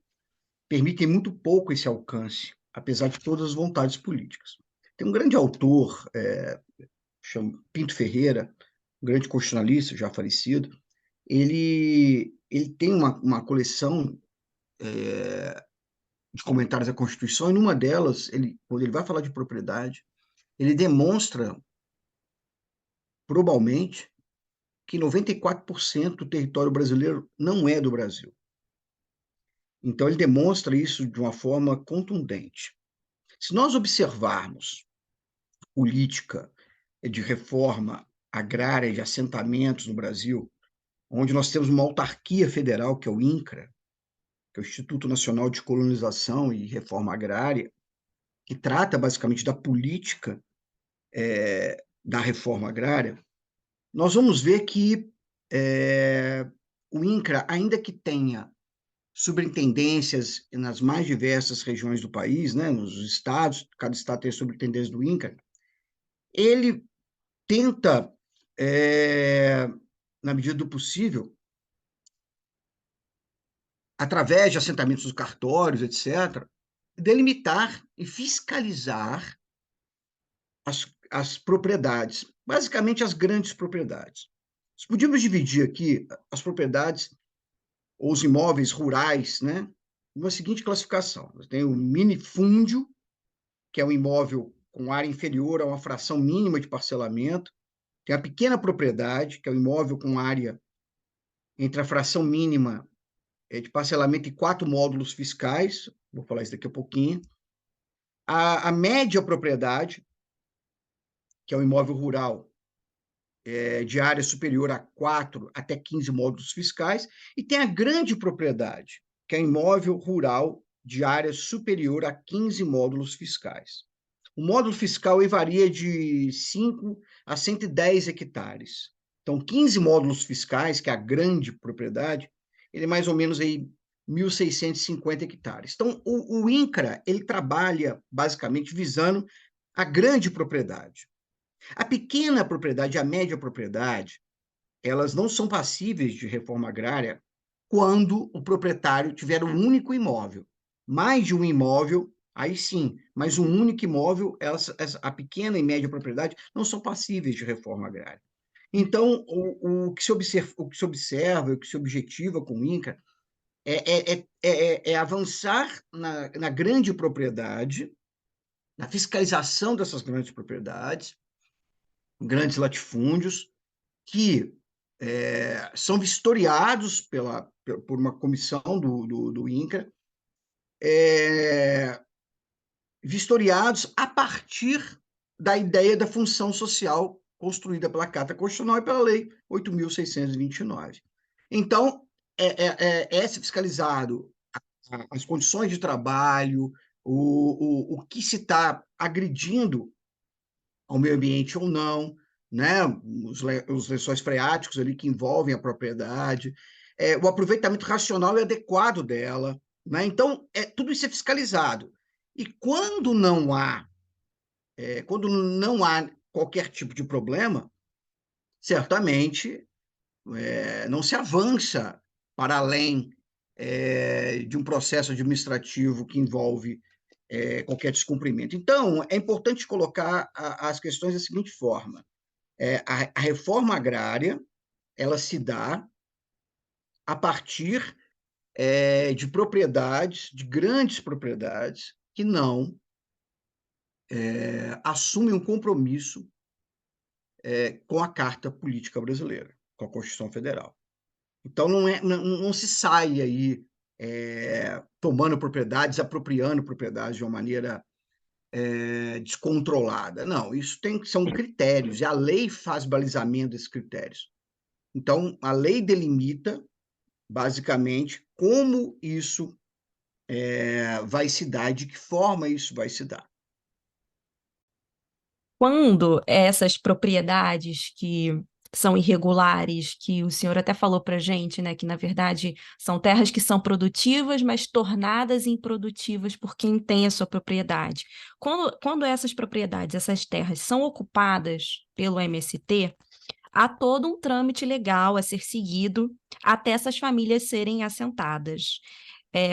permitem muito pouco esse alcance, apesar de todas as vontades políticas. Tem um grande autor, chama Pinto Ferreira, um grande constitucionalista, já falecido, ele tem uma coleção de comentários à Constituição, e numa delas, quando ele vai falar de propriedade, ele demonstra, probalmente, que 94% do território brasileiro não é do Brasil. Então, ele demonstra isso de uma forma contundente. Se nós observarmos política de reforma agrária de assentamentos no Brasil, onde nós temos uma autarquia federal, que é o INCRA, que é o Instituto Nacional de Colonização e Reforma Agrária, que trata basicamente da política da reforma agrária, nós vamos ver que o INCRA, ainda que tenha superintendências nas mais diversas regiões do país, né, nos estados, cada estado tem a superintendência do INCRA, ele tenta, na medida do possível, através de assentamentos dos cartórios, etc., delimitar e fiscalizar as propriedades, basicamente as grandes propriedades. Nós podíamos dividir aqui as propriedades ou os imóveis rurais, né, numa seguinte classificação. Tem o minifúndio, que é um imóvel com área inferior a uma fração mínima de parcelamento. Tem a pequena propriedade, que é o imóvel com área entre a fração mínima de parcelamento e 4 módulos fiscais. Vou falar isso daqui a pouquinho. A média propriedade, que é o imóvel rural, de área superior a 4 até 15 módulos fiscais, e tem a grande propriedade, que é imóvel rural de área superior a 15 módulos fiscais. O módulo fiscal varia de 5 a 110 hectares. Então, 15 módulos fiscais, que é a grande propriedade, ele é mais ou menos aí 1.650 hectares. Então, o INCRA, ele trabalha basicamente visando a grande propriedade. A pequena propriedade e a média propriedade, elas não são passíveis de reforma agrária quando o proprietário tiver um único imóvel. Mais de um imóvel, aí sim, mas um único imóvel, a pequena e média propriedade não são passíveis de reforma agrária. Então, o que se observa, o que se objetiva com o INCRA é avançar na grande propriedade, na fiscalização dessas grandes propriedades, grandes latifúndios, que são vistoriados por uma comissão do INCRA, vistoriados a partir da ideia da função social construída pela Carta Constitucional e pela Lei 8.629. Então, é fiscalizado as condições de trabalho, o que se está agredindo ao meio ambiente ou não, né? Os lençóis freáticos ali que envolvem a propriedade, o aproveitamento racional e adequado dela, né? Então, tudo isso é fiscalizado. E quando não há qualquer tipo de problema, certamente não se avança para além de um processo administrativo que envolve qualquer descumprimento. Então, é importante colocar as questões da seguinte forma: a reforma agrária ela se dá a partir de propriedades, de grandes propriedades, que não assumem um compromisso com a Carta Política Brasileira, com a Constituição Federal. Então, não se sai aí tomando propriedades, apropriando propriedades de uma maneira descontrolada. Não, isso são critérios, e a lei faz balizamento desses critérios. Então, a lei delimita, basicamente, como isso vai se dar, de que forma isso vai se dar. Quando essas propriedades que são irregulares, que o senhor até falou para a gente, né, que na verdade são terras que são produtivas, mas tornadas improdutivas por quem tem a sua propriedade. Quando essas propriedades, essas terras são ocupadas pelo MST, há todo um trâmite legal a ser seguido até essas famílias serem assentadas.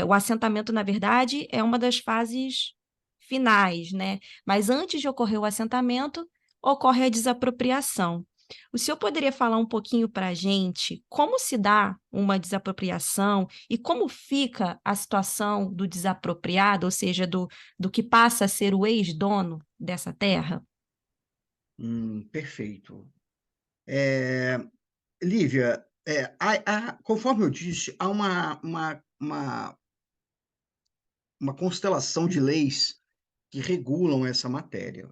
O assentamento, na verdade, é uma das fases finais, né? Mas antes de ocorrer o assentamento, ocorre a desapropriação. O senhor poderia falar um pouquinho para a gente como se dá uma desapropriação e como fica a situação do desapropriado, ou seja, do que passa a ser o ex-dono dessa terra? Perfeito. Lívia, conforme eu disse, há uma constelação de leis que regulam essa matéria.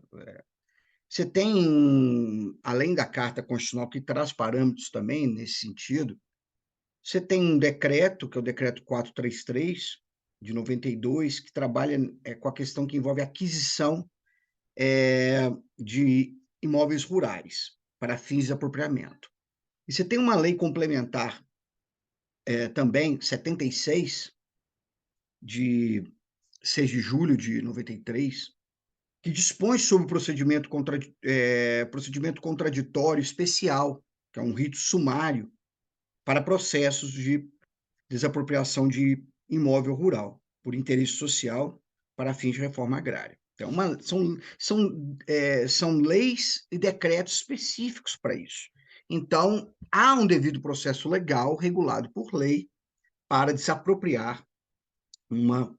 Você tem, além da Carta Constitucional, que traz parâmetros também nesse sentido, você tem um decreto, que é o Decreto 433, de 92, que trabalha com a questão que envolve a aquisição de imóveis rurais para fins de apropriamento. E você tem uma lei complementar também, 76, de 6 de julho de 93, que dispõe sobre o procedimento contraditório especial, que é um rito sumário para processos de desapropriação de imóvel rural por interesse social para fins de reforma agrária. Então, são leis e decretos específicos para isso. Então, há um devido processo legal regulado por lei para desapropriar uma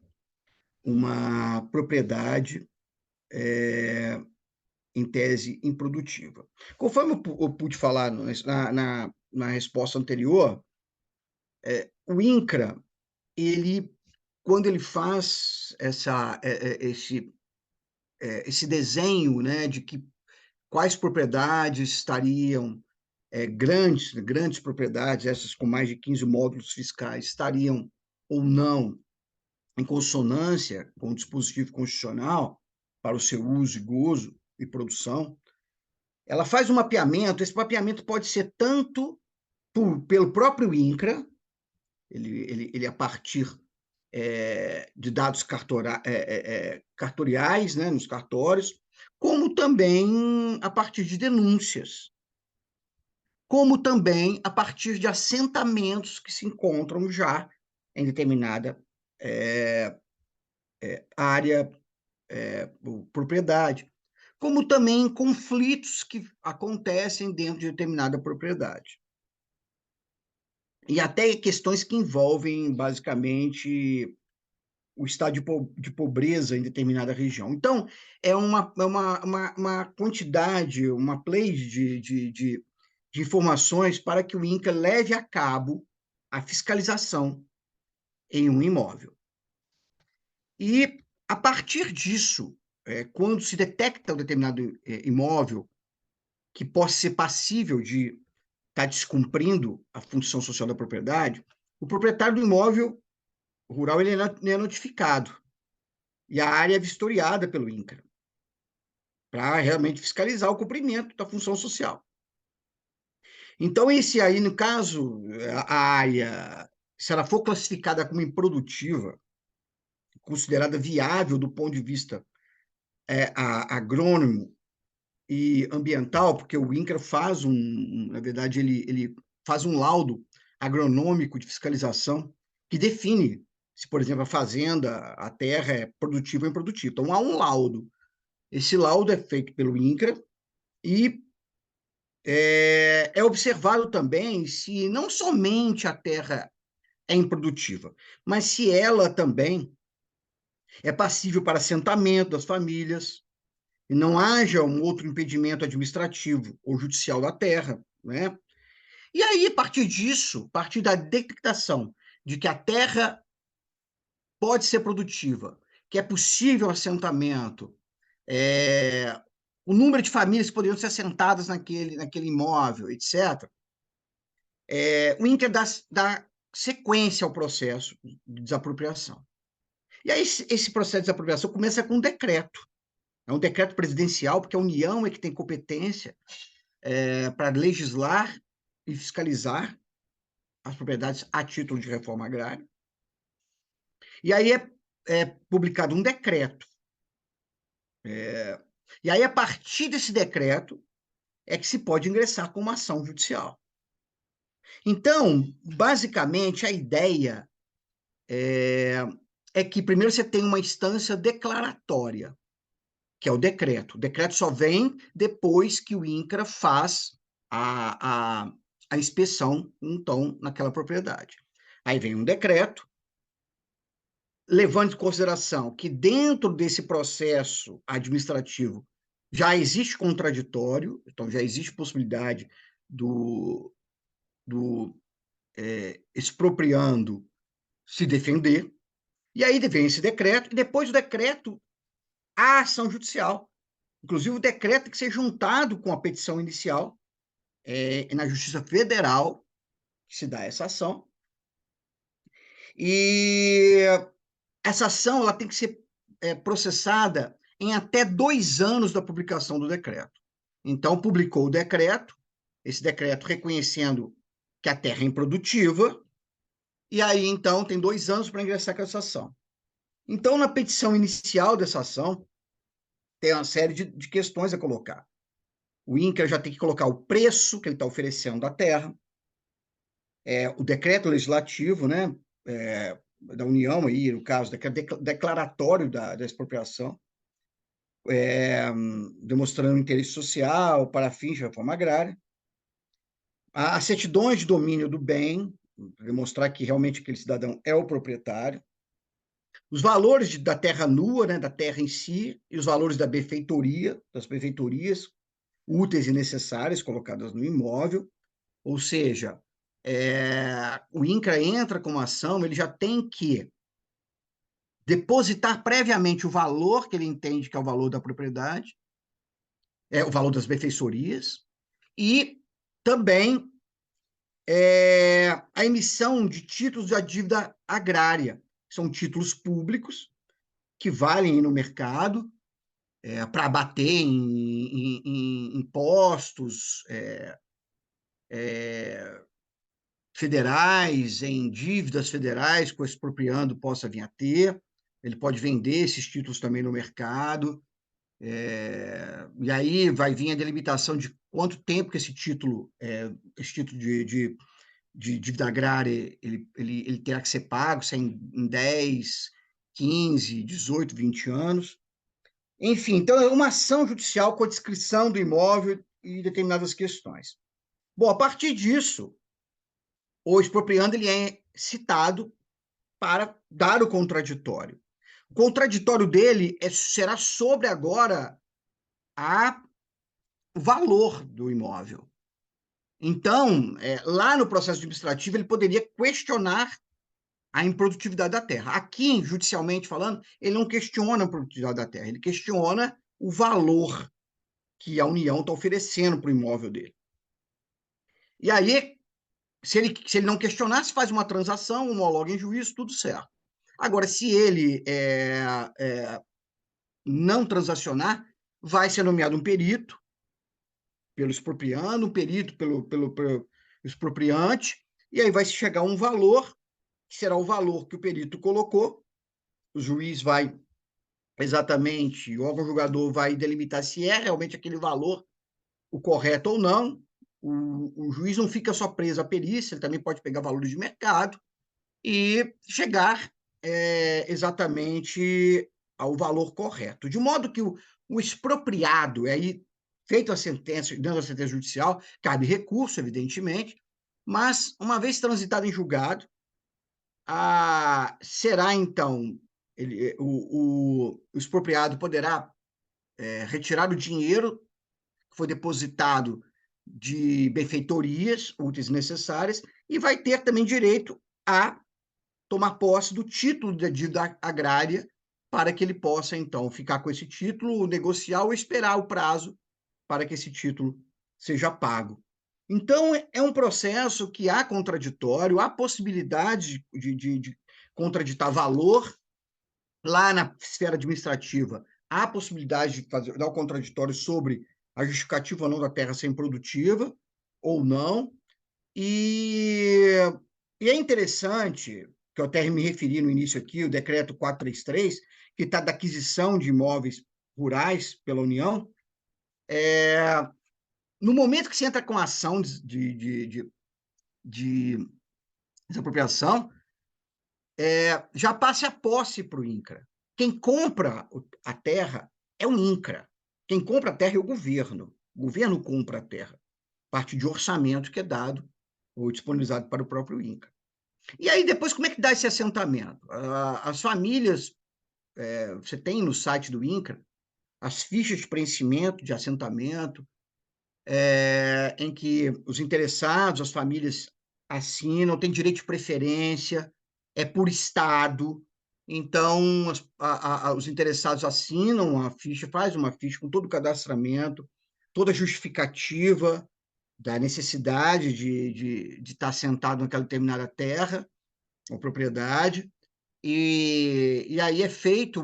propriedade em tese improdutiva. Conforme eu pude falar na resposta anterior, o INCRA, quando ele faz esse desenho, né, de quais propriedades estariam grandes propriedades, essas com mais de 15 módulos fiscais, estariam ou não em consonância com o dispositivo constitucional para o seu uso e gozo e produção, ela faz um mapeamento. Esse mapeamento pode ser tanto pelo próprio INCRA, ele a partir de dados cartoriais, né, nos cartórios, como também a partir de denúncias, como também a partir de assentamentos que se encontram já em determinada área por propriedade, como também conflitos que acontecem dentro de determinada propriedade. E até questões que envolvem, basicamente, o estado de pobreza em determinada região. Então, é uma quantidade, uma play de informações para que o INCRA leve a cabo a fiscalização em um imóvel. E, a partir disso, quando se detecta um determinado imóvel que possa ser passível de estar descumprindo a função social da propriedade, o proprietário do imóvel rural ele é notificado e a área é vistoriada pelo INCRA para realmente fiscalizar o cumprimento da função social. Então, esse aí, no caso, a área, se ela for classificada como improdutiva, considerada viável do ponto de vista agrônomo e ambiental, porque o INCRA faz na verdade, ele faz um laudo agronômico de fiscalização que define se, por exemplo, a fazenda, a terra é produtiva ou improdutiva. Então, há um laudo. Esse laudo é feito pelo INCRA e é observado também se não somente a terra é improdutiva, mas se ela também é passível para assentamento das famílias, e não haja um outro impedimento administrativo ou judicial da terra, né? E aí, a partir disso, a partir da detectação de que a terra pode ser produtiva, que é possível assentamento, o número de famílias que poderiam ser assentadas naquele imóvel, etc., o INCRA dá sequência ao processo de desapropriação. E aí, esse processo de desapropriação começa com um decreto. É um decreto presidencial, porque a União é que tem competência para legislar e fiscalizar as propriedades a título de reforma agrária. E aí é publicado um decreto. E aí, a partir desse decreto, é que se pode ingressar com uma ação judicial. Então, basicamente, a ideia é que primeiro você tem uma instância declaratória, que é o decreto. O decreto só vem depois que o INCRA faz a inspeção, então, naquela propriedade. Aí vem um decreto, levando em consideração que dentro desse processo administrativo já existe contraditório, então já existe possibilidade do expropriando se defender, e aí vem esse decreto, e depois do decreto, a ação judicial. Inclusive, o decreto tem que ser juntado com a petição inicial na Justiça Federal, que se dá essa ação. E essa ação ela tem que ser processada em até 2 anos da publicação do decreto. Então, publicou o decreto, esse decreto reconhecendo que a terra é improdutiva, e aí, então, tem 2 anos para ingressar com essa ação. Então, na petição inicial dessa ação, tem uma série de questões a colocar. O INCRA já tem que colocar o preço que ele está oferecendo da terra, o decreto legislativo, né, da União, aí, no caso, declaratório da expropriação, demonstrando interesse social para fins de reforma agrária, as certidões de domínio do bem, demonstrar que realmente aquele cidadão é o proprietário, os valores da terra nua, né, da terra em si, e os valores das benfeitorias, úteis e necessárias colocadas no imóvel, ou seja, o INCRA entra com uma ação, ele já tem que depositar previamente o valor que ele entende que é o valor da propriedade, o valor das benfeitorias, e também a emissão de títulos da dívida agrária. São títulos públicos que valem no mercado para abater em impostos federais, em dívidas federais que o expropriando possa vir a ter. Ele pode vender esses títulos também no mercado. E aí vai vir a delimitação de quanto tempo que esse título de dívida agrária ele terá que ser pago, se é em 10, 15, 18, 20 anos. Enfim, então é uma ação judicial com a descrição do imóvel e determinadas questões. Bom, a partir disso, o expropriando ele é citado para dar o contraditório. O contraditório dele será sobre agora o valor do imóvel. Então, lá no processo administrativo, ele poderia questionar a improdutividade da terra. Aqui, judicialmente falando, ele não questiona a produtividade da terra, ele questiona o valor que a União está oferecendo para o imóvel dele. E aí, se ele não questionar, se faz uma transação, homologa em juízo, tudo certo. Agora, se ele não transacionar, vai ser nomeado um perito pelo expropriando, um perito pelo expropriante, e aí vai chegar a um valor, que será o valor que o perito colocou, o juiz vai exatamente, o órgão julgador vai delimitar se é realmente aquele valor o correto ou não. O juiz não fica só preso à perícia, ele também pode pegar valores de mercado e chegar exatamente ao valor correto. De modo que o expropriado, aí, feito a sentença, dentro da sentença judicial, cabe recurso, evidentemente, mas, uma vez transitado em julgado, será, então, o expropriado poderá retirar o dinheiro que foi depositado de benfeitorias úteis e necessárias e vai ter também direito a tomar posse do título da dívida agrária para que ele possa, então, ficar com esse título, negociar ou esperar o prazo para que esse título seja pago. Então, é um processo que há contraditório, há possibilidade de contraditar valor. Lá na esfera administrativa, há possibilidade de dar o contraditório sobre a justificativa ou não da terra ser improdutiva, ou não. E é interessante, que eu até me referi no início aqui, o decreto 433, que está da aquisição de imóveis rurais pela União. No momento que você entra com a ação de desapropriação, já passa a posse para o INCRA. Quem compra a terra é o INCRA. Quem compra a terra é o governo. O governo compra a terra, parte de orçamento que é dado ou disponibilizado para o próprio INCRA. E aí, depois, como é que dá esse assentamento? As famílias, você tem no site do INCRA as fichas de preenchimento de assentamento, em que os interessados, as famílias assinam, tem direito de preferência, é por estado. Então, os interessados assinam a ficha, faz uma ficha com todo o cadastramento, toda a justificativa da necessidade de estar assentado naquela determinada terra ou propriedade, e aí é feito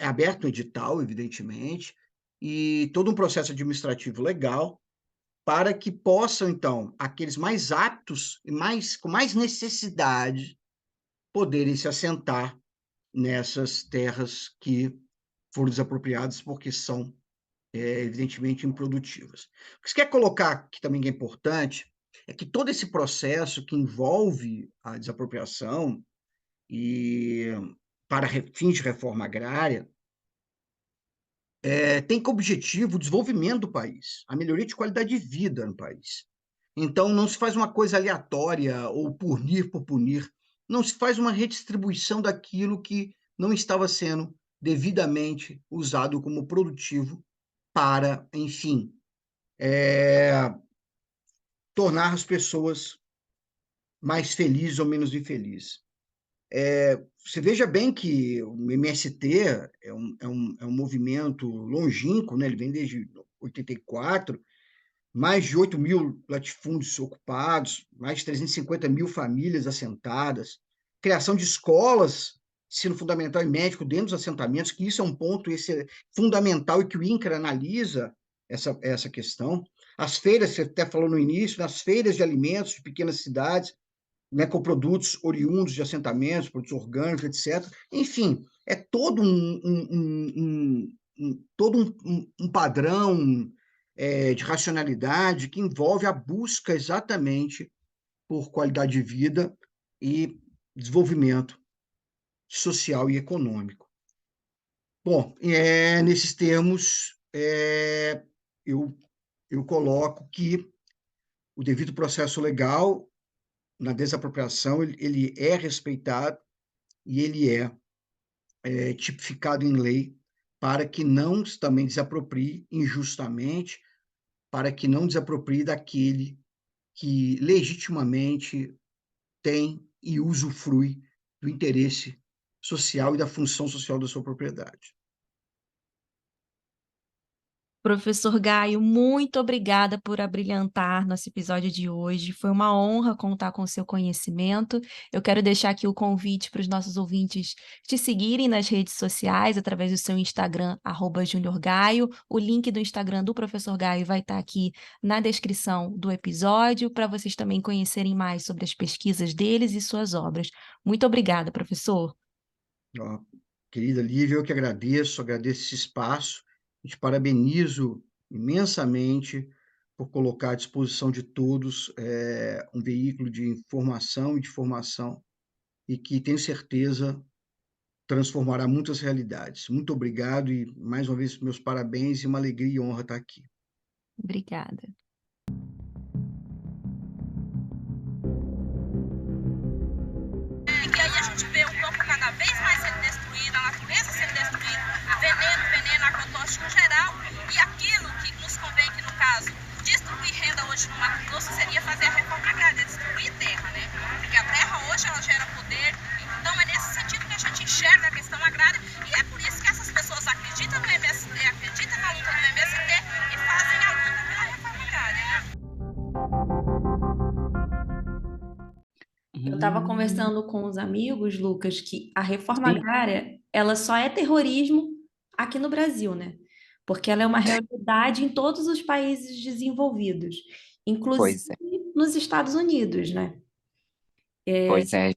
aberto um edital, evidentemente, e todo um processo administrativo legal para que possam, então, aqueles mais aptos e com mais necessidade poderem se assentar nessas terras que foram desapropriadas porque são, evidentemente, improdutivas. O que você quer colocar aqui também que é importante é que todo esse processo que envolve a desapropriação e para fins de reforma agrária tem como objetivo o desenvolvimento do país, a melhoria de qualidade de vida no país. Então, não se faz uma coisa aleatória ou punir por punir, não se faz uma redistribuição daquilo que não estava sendo devidamente usado como produtivo para, enfim, tornar as pessoas mais felizes ou menos infelizes. Você veja bem que o MST é um movimento longínquo, né? Ele vem desde 84, mais de 8 mil latifúndios ocupados, mais de 350 mil famílias assentadas, criação de escolas, ensino fundamental e médico dentro dos assentamentos, que isso é um ponto fundamental e que o INCRA analisa essa questão. As feiras, você até falou no início, nas feiras de alimentos de pequenas cidades, né, com produtos oriundos de assentamentos, produtos orgânicos, etc. Enfim, é todo um padrão de racionalidade que envolve a busca exatamente por qualidade de vida e desenvolvimento social e econômico. Bom, nesses termos, eu coloco que o devido processo legal na desapropriação ele é respeitado e ele é tipificado em lei para que não também desaproprie injustamente, para que não desaproprie daquele que legitimamente tem e usufrui do interesse social e da função social da sua propriedade. Professor Gaio, muito obrigada por abrilhantar nosso episódio de hoje. Foi uma honra contar com o seu conhecimento. Eu quero deixar aqui o convite para os nossos ouvintes te seguirem nas redes sociais, através do seu Instagram, @juniorgaio. O link do Instagram do Professor Gaio vai estar aqui na descrição do episódio, para vocês também conhecerem mais sobre as pesquisas deles e suas obras. Muito obrigada, professor. Ó, querida Lívia, eu que agradeço esse espaço e te parabenizo imensamente por colocar à disposição de todos um veículo de informação e de formação e que, tenho certeza, transformará muitas realidades. Muito obrigado e, mais uma vez, meus parabéns e uma alegria e honra estar aqui. Obrigada. E aí a gente vê o campo cada vez mais sendo destruído, a natureza sendo destruída, veneno, agrotóxico geral, e aquilo que nos convém, que no caso, destruir renda hoje no Mato Grosso seria fazer a reforma agrária, destruir terra, né? Porque a terra hoje ela gera poder, então é nesse sentido que a gente enxerga a questão agrária, e é por isso que essas pessoas acreditam no MST, acreditam na luta do MST e fazem a luta pela reforma agrária. Eu estava conversando com os amigos, Lucas, que a reforma Sim. agrária, ela só é terrorismo aqui no Brasil, né? Porque ela é uma realidade em todos os países desenvolvidos, inclusive Pois é, nos Estados Unidos, né? pois é.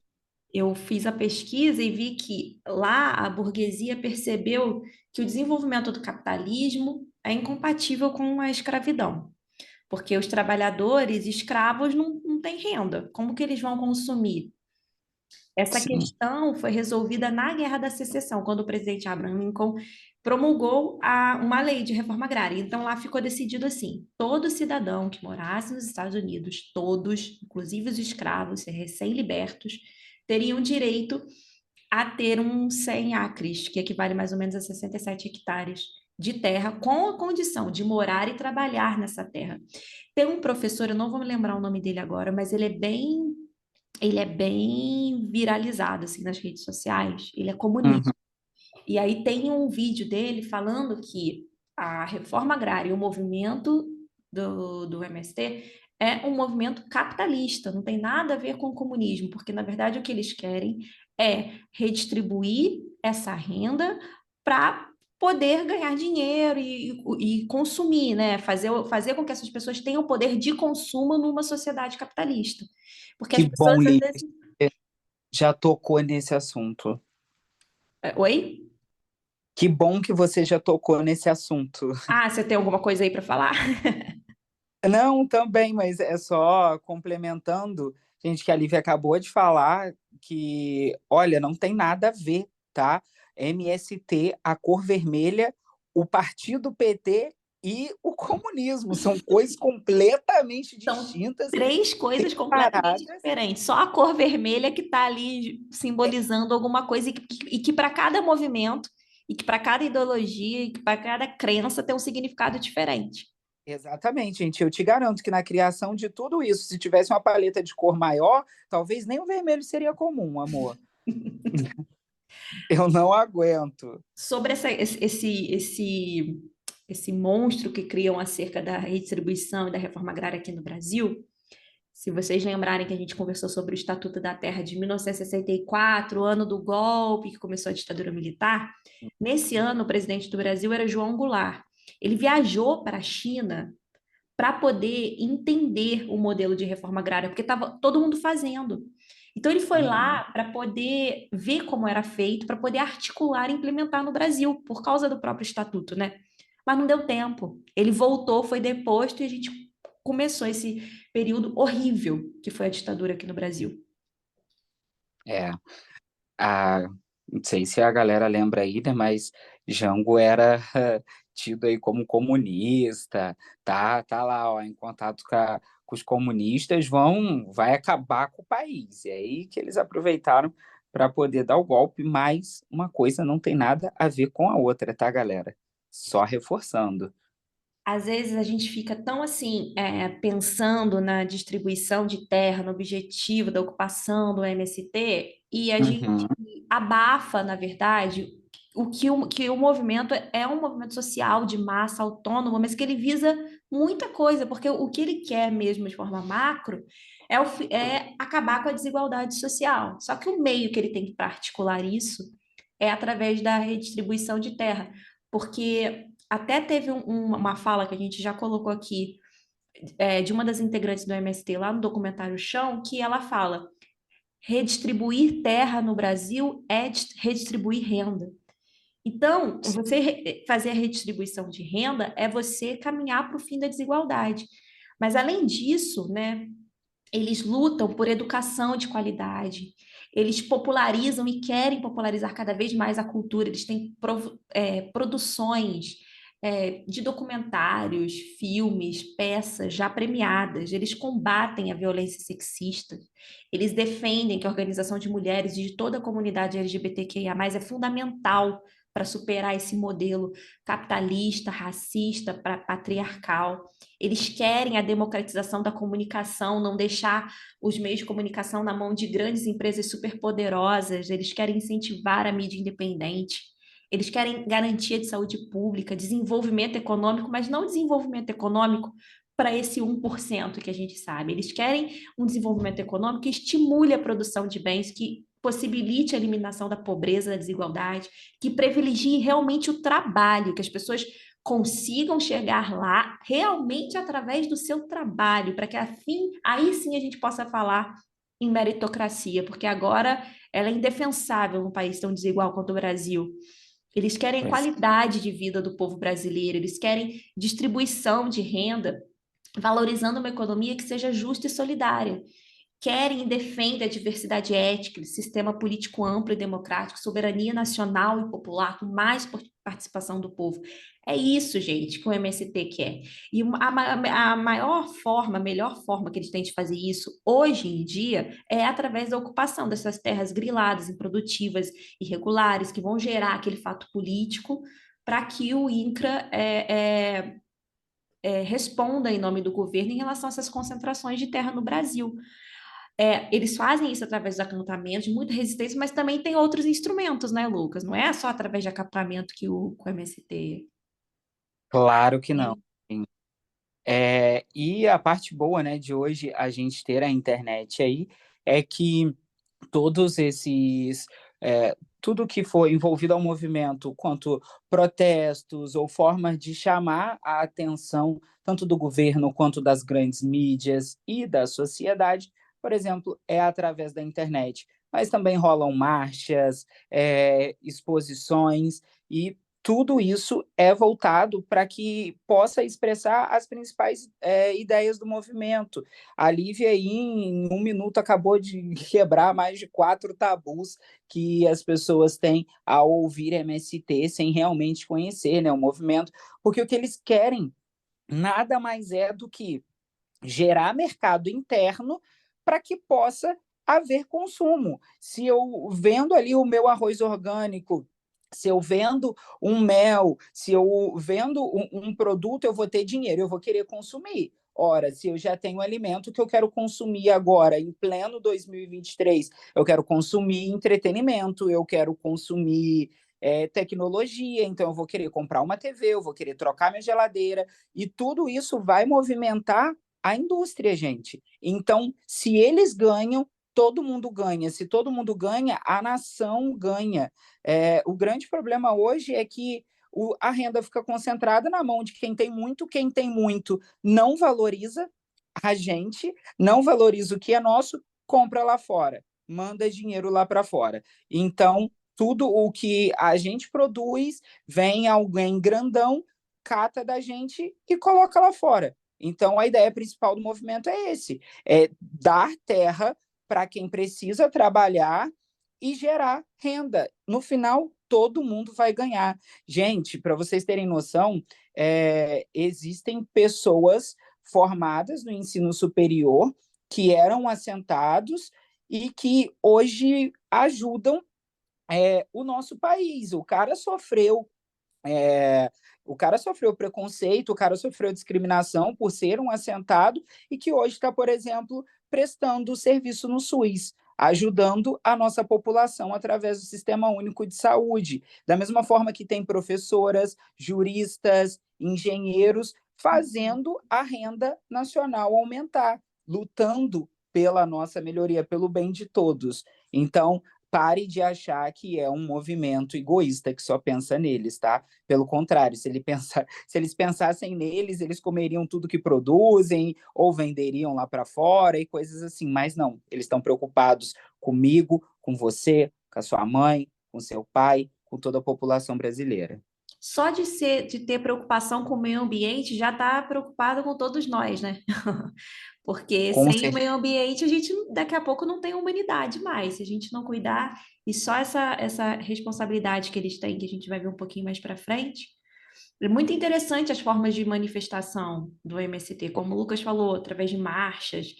Eu fiz a pesquisa e vi que lá a burguesia percebeu que o desenvolvimento do capitalismo é incompatível com a escravidão. Porque os trabalhadores escravos não têm renda. Como que eles vão consumir? Essa Sim. questão foi resolvida na Guerra da Secessão, quando o presidente Abraham Lincoln promulgou uma lei de reforma agrária. Então, lá ficou decidido assim: todo cidadão que morasse nos Estados Unidos, todos, inclusive os escravos, recém-libertos, teriam direito a ter 100 acres, que equivale mais ou menos a 67 hectares de terra, com a condição de morar e trabalhar nessa terra. Tem um professor, eu não vou me lembrar o nome dele agora, mas ele é bem viralizado assim nas redes sociais. Ele é comunista. Uhum. E aí tem um vídeo dele falando que a reforma agrária e o movimento do MST é um movimento capitalista, não tem nada a ver com o comunismo, porque na verdade o que eles querem é redistribuir essa renda para poder ganhar dinheiro e consumir, né? Fazer com que essas pessoas tenham poder de consumo numa sociedade capitalista. Porque as Que bom, pessoas às Lívia, vezes. já tocou nesse assunto. Oi? Que bom que você já tocou nesse assunto. Ah, você tem alguma coisa aí para falar? Não, também, mas é só complementando, gente, que a Lívia acabou de falar que, olha, não tem nada a ver, tá? MST, a cor vermelha, o partido PT e o comunismo são coisas completamente São distintas, três coisas completamente separadas. diferentes. Só a cor vermelha que está ali simbolizando alguma coisa e que para cada movimento, e que para cada ideologia, e que para cada crença tem um significado diferente. Exatamente, gente. Eu te garanto que na criação de tudo isso, se tivesse uma paleta de cor maior, talvez nem o vermelho seria comum, amor. Eu não aguento. Sobre esse monstro que criam acerca da redistribuição e da reforma agrária aqui no Brasil, se vocês lembrarem que a gente conversou sobre o Estatuto da Terra de 1964, o ano do golpe que começou a ditadura militar, nesse ano o presidente do Brasil era João Goulart. Ele viajou para a China para poder entender o modelo de reforma agrária, porque estava todo mundo fazendo. Então ele foi lá para poder ver como era feito, para poder articular e implementar no Brasil, por causa do próprio estatuto, né? Mas não deu tempo. Ele voltou, foi deposto e a gente começou esse período horrível que foi a ditadura aqui no Brasil. É, a Não sei se a galera lembra aí, né, mas Jango era tido aí como comunista, tá lá, ó, em contato com os comunistas, vai acabar com o país. E aí que eles aproveitaram para poder dar o golpe, mas uma coisa não tem nada a ver com a outra, tá, galera? Só reforçando. Às vezes a gente fica tão assim, pensando na distribuição de terra, no objetivo da ocupação do MST, e a gente Uhum. abafa, na verdade, que o movimento é um movimento social de massa autônomo, mas que ele visa muita coisa, porque o que ele quer mesmo de forma macro é acabar com a desigualdade social. Só que o meio que ele tem para articular isso é através da redistribuição de terra, porque até teve uma fala que a gente já colocou aqui, de uma das integrantes do MST lá no documentário Chão, que ela fala: redistribuir terra no Brasil é redistribuir renda. Então, você fazer a redistribuição de renda é você caminhar para o fim da desigualdade. Mas, além disso, né, eles lutam por educação de qualidade, eles popularizam e querem popularizar cada vez mais a cultura, eles têm produções de documentários, filmes, peças já premiadas, eles combatem a violência sexista, eles defendem que a organização de mulheres e de toda a comunidade LGBTQIA+, é fundamental para superar esse modelo capitalista, racista, patriarcal. Eles querem a democratização da comunicação, não deixar os meios de comunicação na mão de grandes empresas superpoderosas, eles querem incentivar a mídia independente, eles querem garantia de saúde pública, desenvolvimento econômico, mas não desenvolvimento econômico para esse 1% que a gente sabe. Eles querem um desenvolvimento econômico que estimule a produção de bens, que possibilite a eliminação da pobreza, da desigualdade, que privilegie realmente o trabalho, que as pessoas consigam chegar lá realmente através do seu trabalho, para que afim, aí sim a gente possa falar em meritocracia, porque agora ela é indefensável num país tão desigual quanto o Brasil. Eles querem Pois qualidade de vida do povo brasileiro, eles querem distribuição de renda, valorizando uma economia que seja justa e solidária. Querem e defendem a diversidade étnica, sistema político amplo e democrático, soberania nacional e popular, com mais participação do povo. É isso, gente, que o MST quer. E a maior forma, a melhor forma que eles têm de fazer isso hoje em dia é através da ocupação dessas terras griladas, improdutivas, irregulares, que vão gerar aquele fato político para que o INCRA responda em nome do governo em relação a essas concentrações de terra no Brasil. Eles fazem isso através dos acampamentos, de muita resistência, mas também tem outros instrumentos, né, Lucas? Não é só através de acampamento que o MST claro que não. tem. E a parte boa, né, de hoje a gente ter a internet aí é que todos esses tudo que foi envolvido ao movimento, quanto protestos ou formas de chamar a atenção tanto do governo quanto das grandes mídias e da sociedade, por exemplo, é através da internet. Mas também rolam marchas, exposições e tudo isso é voltado para que possa expressar as principais ideias do movimento. A Lívia aí, em um minuto, acabou de quebrar mais de 4 tabus que as pessoas têm ao ouvir MST sem realmente conhecer, né, o movimento, porque o que eles querem nada mais é do que gerar mercado interno para que possa haver consumo. Se eu vendo ali o meu arroz orgânico, se eu vendo um mel, se eu vendo um produto, eu vou ter dinheiro, eu vou querer consumir. Ora, se eu já tenho alimento que eu quero consumir agora, em pleno 2023, eu quero consumir entretenimento, eu quero consumir tecnologia, então eu vou querer comprar uma TV, eu vou querer trocar minha geladeira, e tudo isso vai movimentar a indústria, gente. Então, se eles ganham, todo mundo ganha. Se todo mundo ganha, a nação ganha. O grande problema hoje é que a renda fica concentrada na mão de quem tem muito não valoriza a gente, não valoriza o que é nosso, compra lá fora, manda dinheiro lá para fora. Então, tudo o que a gente produz, vem alguém grandão, cata da gente e coloca lá fora. Então, a ideia principal do movimento é esse: é dar terra para quem precisa trabalhar e gerar renda. No final, todo mundo vai ganhar. Gente, para vocês terem noção, existem pessoas formadas no ensino superior que eram assentados e que hoje ajudam o nosso país. O cara sofreu preconceito, o cara sofreu discriminação por ser um assentado e que hoje está, por exemplo, prestando serviço no SUS, ajudando a nossa população através do Sistema Único de Saúde. Da mesma forma que tem professoras, juristas, engenheiros fazendo a renda nacional aumentar, lutando pela nossa melhoria, pelo bem de todos. Então, pare de achar que é um movimento egoísta que só pensa neles, tá? Pelo contrário, se eles pensassem neles, eles comeriam tudo que produzem ou venderiam lá para fora e coisas assim. Mas não, eles estão preocupados comigo, com você, com a sua mãe, com seu pai, com toda a população brasileira. Só de ter preocupação com o meio ambiente já está preocupado com todos nós, né? Porque Com sem o certeza. meio ambiente, a gente daqui a pouco não tem humanidade mais. Se a gente não cuidar, e só essa responsabilidade que eles têm, que a gente vai ver um pouquinho mais para frente. É muito interessante as formas de manifestação do MST, como o Lucas falou, através de marchas,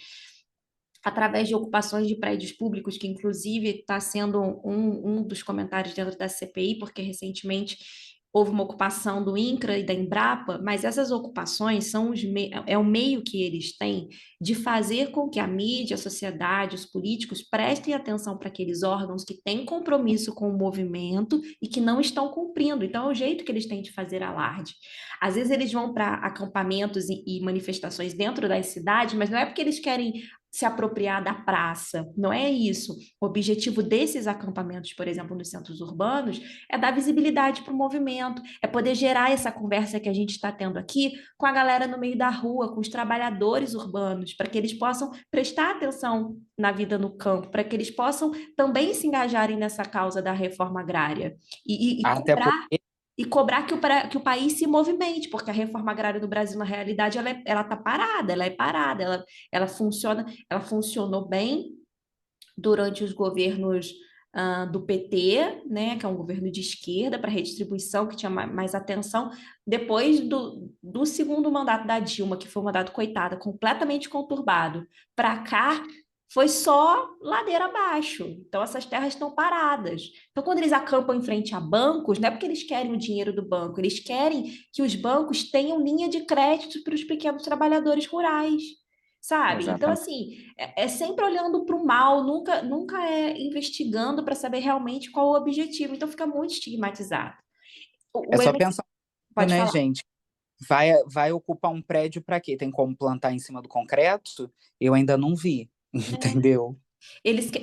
através de ocupações de prédios públicos, que inclusive está sendo um dos comentários dentro da CPI, porque recentemente houve uma ocupação do INCRA e da Embrapa, mas essas ocupações é o meio que eles têm de fazer com que a mídia, a sociedade, os políticos prestem atenção para aqueles órgãos que têm compromisso com o movimento e que não estão cumprindo. Então, é o jeito que eles têm de fazer alarde. Às vezes eles vão para acampamentos e manifestações dentro das cidades, mas não é porque eles querem se apropriar da praça, não é isso. O objetivo desses acampamentos, por exemplo, nos centros urbanos, é dar visibilidade para o movimento, é poder gerar essa conversa que a gente está tendo aqui com a galera no meio da rua, com os trabalhadores urbanos, para que eles possam prestar atenção na vida no campo, para que eles possam também se engajarem nessa causa da reforma agrária e Até cobrar porque e cobrar que o país se movimente, porque a reforma agrária no Brasil, na realidade, ela tá parada, ela é parada, ela ela funcionou bem durante os governos do PT, né, que é um governo de esquerda para redistribuição, que tinha mais atenção. Depois do segundo mandato da Dilma, que foi um mandato, coitada, completamente conturbado, para cá foi só ladeira abaixo. Então, essas terras estão paradas. Então, quando eles acampam em frente a bancos, não é porque eles querem o dinheiro do banco, eles querem que os bancos tenham linha de crédito para os pequenos trabalhadores rurais, sabe? Então, exatamente. assim, é sempre olhando para o mal, nunca é investigando para saber realmente qual o objetivo. Então, fica muito estigmatizado. É O só MC... pensar, Pode né, falar. gente? Vai ocupar um prédio para quê? Tem como plantar em cima do concreto? Eu ainda não vi, entendeu?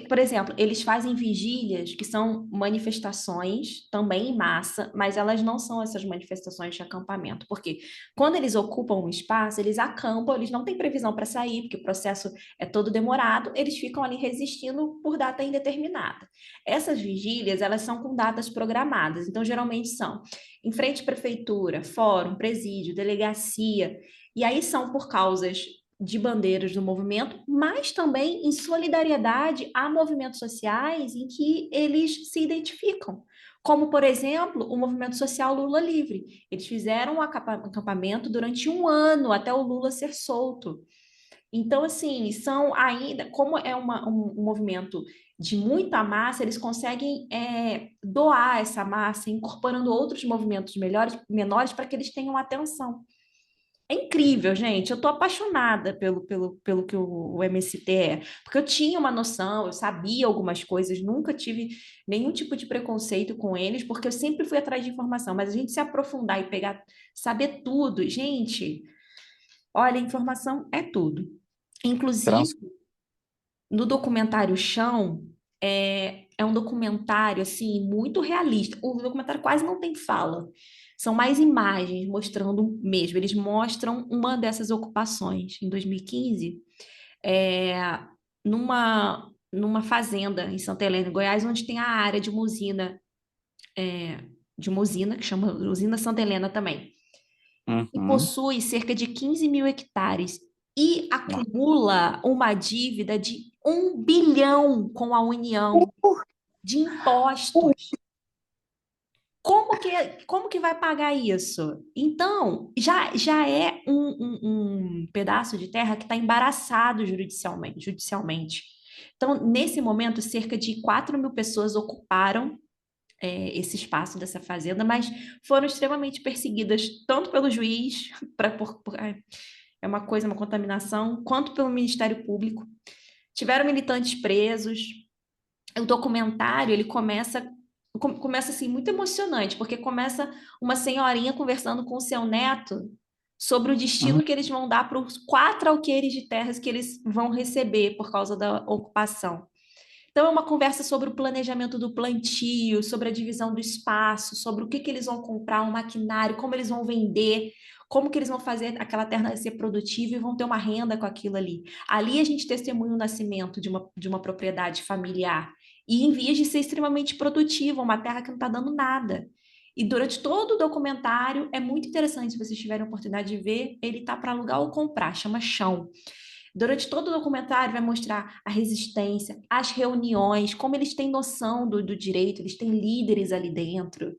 Por exemplo, eles fazem vigílias que são manifestações também em massa, mas elas não são essas manifestações de acampamento, porque quando eles ocupam um espaço, eles acampam, eles não têm previsão para sair, porque o processo é todo demorado, eles ficam ali resistindo por data indeterminada. Essas vigílias, elas são com datas programadas, então geralmente são em frente à prefeitura, fórum, presídio, delegacia, e aí são por causas de bandeiras do movimento, mas também em solidariedade a movimentos sociais em que eles se identificam. Como, por exemplo, o movimento social Lula Livre. Eles fizeram um acampamento durante um ano até o Lula ser solto. Então, assim, são ainda, como é um movimento de muita massa, eles conseguem doar essa massa, incorporando outros movimentos menores para que eles tenham atenção. É incrível, gente. Eu tô apaixonada pelo que o MST é. Porque eu tinha uma noção, eu sabia algumas coisas, nunca tive nenhum tipo de preconceito com eles, porque eu sempre fui atrás de informação. Mas a gente se aprofundar e pegar, saber tudo, gente, olha, informação é tudo. Inclusive, Trans... no documentário Chão, é um documentário, assim, muito realista. O documentário quase não tem fala. São mais imagens mostrando mesmo. Eles mostram uma dessas ocupações em 2015, é, numa fazenda em Santa Helena, em Goiás, onde tem a área de uma usina que chama Usina Santa Helena também, e Uhum. possui cerca de 15 mil hectares e acumula uma dívida de 1 bilhão com a União. de impostos. Como que vai pagar isso? Então, já é um pedaço de terra que está embaraçado judicialmente. Então, nesse momento, cerca de 4.000 pessoas ocuparam esse espaço dessa fazenda, mas foram extremamente perseguidas, tanto pelo juiz, é uma coisa, uma contaminação, quanto pelo Ministério Público. Tiveram militantes presos. O documentário, ele começa assim muito emocionante, porque começa uma senhorinha conversando com o seu neto sobre o Uhum. destino que eles vão dar para os 4 alqueires de terras que eles vão receber por causa da ocupação. Então, é uma conversa sobre o planejamento do plantio, sobre a divisão do espaço, sobre o que eles vão comprar, um maquinário, como eles vão vender, como que eles vão fazer aquela terra ser produtiva e vão ter uma renda com aquilo ali. Ali a gente testemunha o nascimento de uma propriedade familiar e em vias de ser extremamente produtiva, uma terra que não está dando nada. E durante todo o documentário, é muito interessante, se vocês tiverem a oportunidade de ver, ele está para alugar ou comprar, chama Chão. Durante todo o documentário vai mostrar a resistência, as reuniões, como eles têm noção do direito, eles têm líderes ali dentro,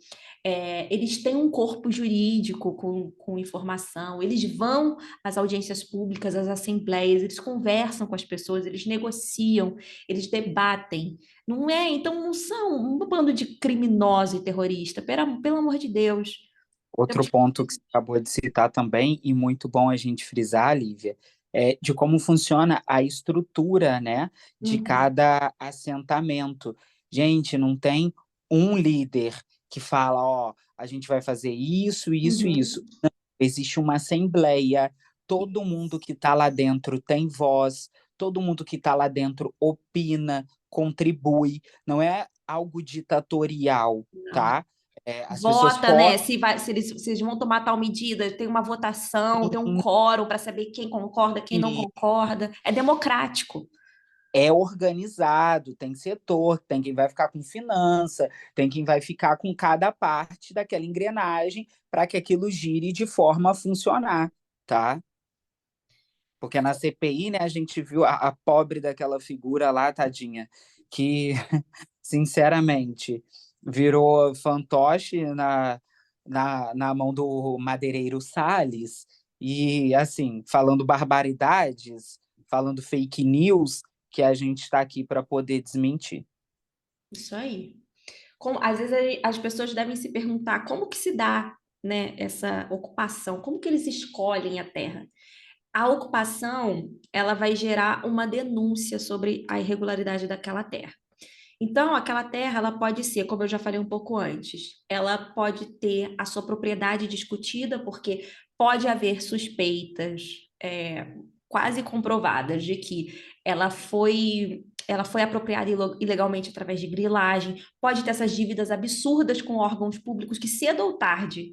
eles têm um corpo jurídico com informação, eles vão às audiências públicas, às assembleias, eles conversam com as pessoas, eles negociam, eles debatem. Não é? Então não são um bando de criminoso e terrorista, pelo amor de Deus. Outro ponto que você acabou de citar também, e muito bom a gente frisar, Lívia, é de como funciona a estrutura, né, de Uhum, cada assentamento. Gente, não tem um líder que fala, ó, a gente vai fazer isso, isso e isso. uhum. Existe uma assembleia, todo mundo que está lá dentro tem voz, todo mundo que está lá dentro opina, contribui, não é algo ditatorial, Não. tá? As pessoas Vota, né? podem. Se eles vão tomar tal medida, tem uma votação, tem um quórum para saber quem concorda, quem não concorda. É democrático. É organizado, tem setor, tem quem vai ficar com finança, tem quem vai ficar com cada parte daquela engrenagem para que aquilo gire de forma a funcionar, tá? Porque na CPI, né, a gente viu a pobre daquela figura lá, tadinha, que, sinceramente, virou fantoche na mão do madeireiro Salles, e, assim, falando barbaridades, falando fake news, que a gente está aqui para poder desmentir. Isso aí. Às vezes as pessoas devem se perguntar como que se dá, né, essa ocupação, como que eles escolhem a terra. A ocupação, ela vai gerar uma denúncia sobre a irregularidade daquela terra. Então, aquela terra, ela pode ser, como eu já falei um pouco antes, ela pode ter a sua propriedade discutida, porque pode haver suspeitas, quase comprovadas de que ela foi apropriada ilegalmente através de grilagem, pode ter essas dívidas absurdas com órgãos públicos que cedo ou tarde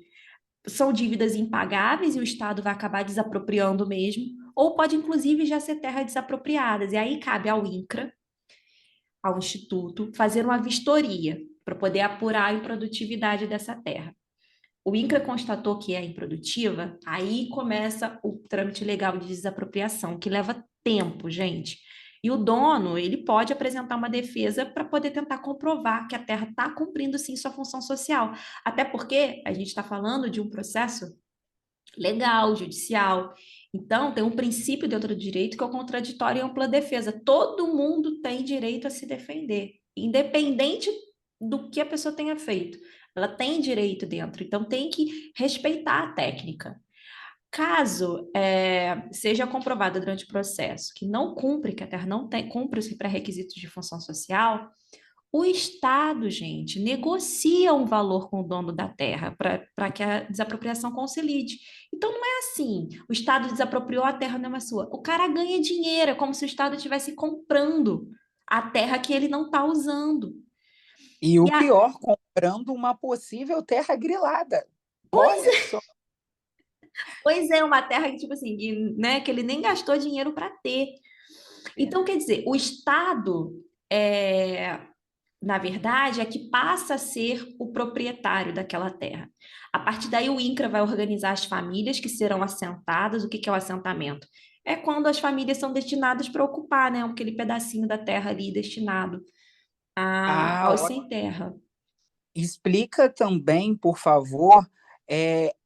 são dívidas impagáveis e o Estado vai acabar desapropriando mesmo, ou pode inclusive já ser terras desapropriadas. E aí cabe ao INCRA, ao Instituto, fazer uma vistoria para poder apurar a improdutividade dessa terra. O INCRA constatou que é improdutiva, aí começa o trâmite legal de desapropriação, que leva tempo, gente. E o dono, ele pode apresentar uma defesa para poder tentar comprovar que a terra está cumprindo sim sua função social. Até porque a gente está falando de um processo legal, judicial. Então, tem um princípio dentro do direito que é o contraditório e ampla defesa. Todo mundo tem direito a se defender, independente do que a pessoa tenha feito. Ela tem direito dentro, então tem que respeitar a técnica. Caso seja comprovado durante o processo que não cumpre, que a terra não cumpre os pré-requisitos de função social, o Estado, gente, negocia um valor com o dono da terra para que a desapropriação consolide. Então não é assim, o Estado desapropriou a terra, não é mais sua. O cara ganha dinheiro, é como se o Estado estivesse comprando a terra que ele não está usando. E E o a, pior, comprando uma possível terra grilada. Olha só. pois é, uma terra que, tipo assim, né, que ele nem gastou dinheiro para ter. É. Então, quer dizer, o Estado, é, na verdade, é que passa a ser o proprietário daquela terra. A partir daí, o INCRA vai organizar as famílias que serão assentadas. O que que é o assentamento? É quando as famílias são destinadas para ocupar, né, aquele pedacinho da terra ali destinado Ah, aos sem terra. explica também, por favor,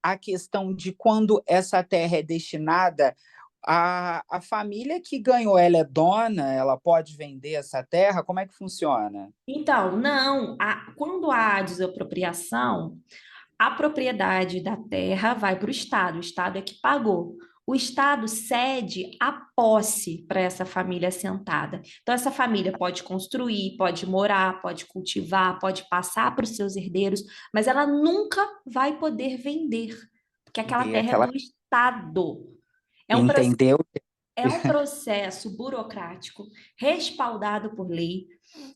a questão de quando essa terra é destinada à família que ganhou, ela é dona, ela pode vender essa terra, como é que funciona? Então, não, quando há desapropriação, a propriedade da terra vai para o Estado é que pagou. O Estado cede a posse para essa família assentada. Então, essa família pode construir, pode morar, pode cultivar, pode passar para os seus herdeiros, mas ela nunca vai poder vender, porque aquela Vender terra é aquela. do Estado. É um, Entendeu? é um processo burocrático respaldado por lei.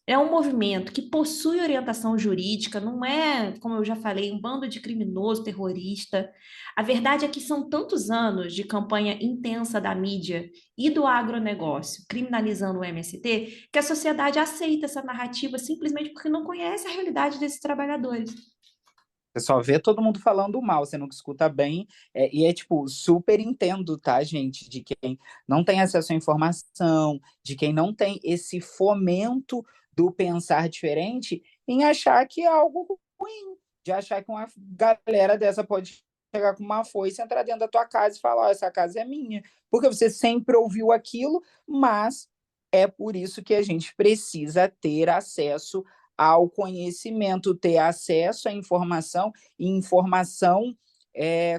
É um movimento que possui orientação jurídica, não é, como eu já falei, um bando de criminoso, terrorista. A verdade é que são tantos anos de campanha intensa da mídia e do agronegócio criminalizando o MST que a sociedade aceita essa narrativa simplesmente porque não conhece a realidade desses trabalhadores. Você só vê todo mundo falando mal, você não escuta bem, e é tipo, super entendo, tá, gente, de quem não tem acesso à informação, de quem não tem esse fomento do pensar diferente, em achar que é algo ruim, de achar que uma galera dessa pode chegar com uma foice, entrar dentro da tua casa e falar, ó, essa casa é minha, porque você sempre ouviu aquilo, mas é por isso que a gente precisa ter acesso ao conhecimento, ter acesso à informação, e informação,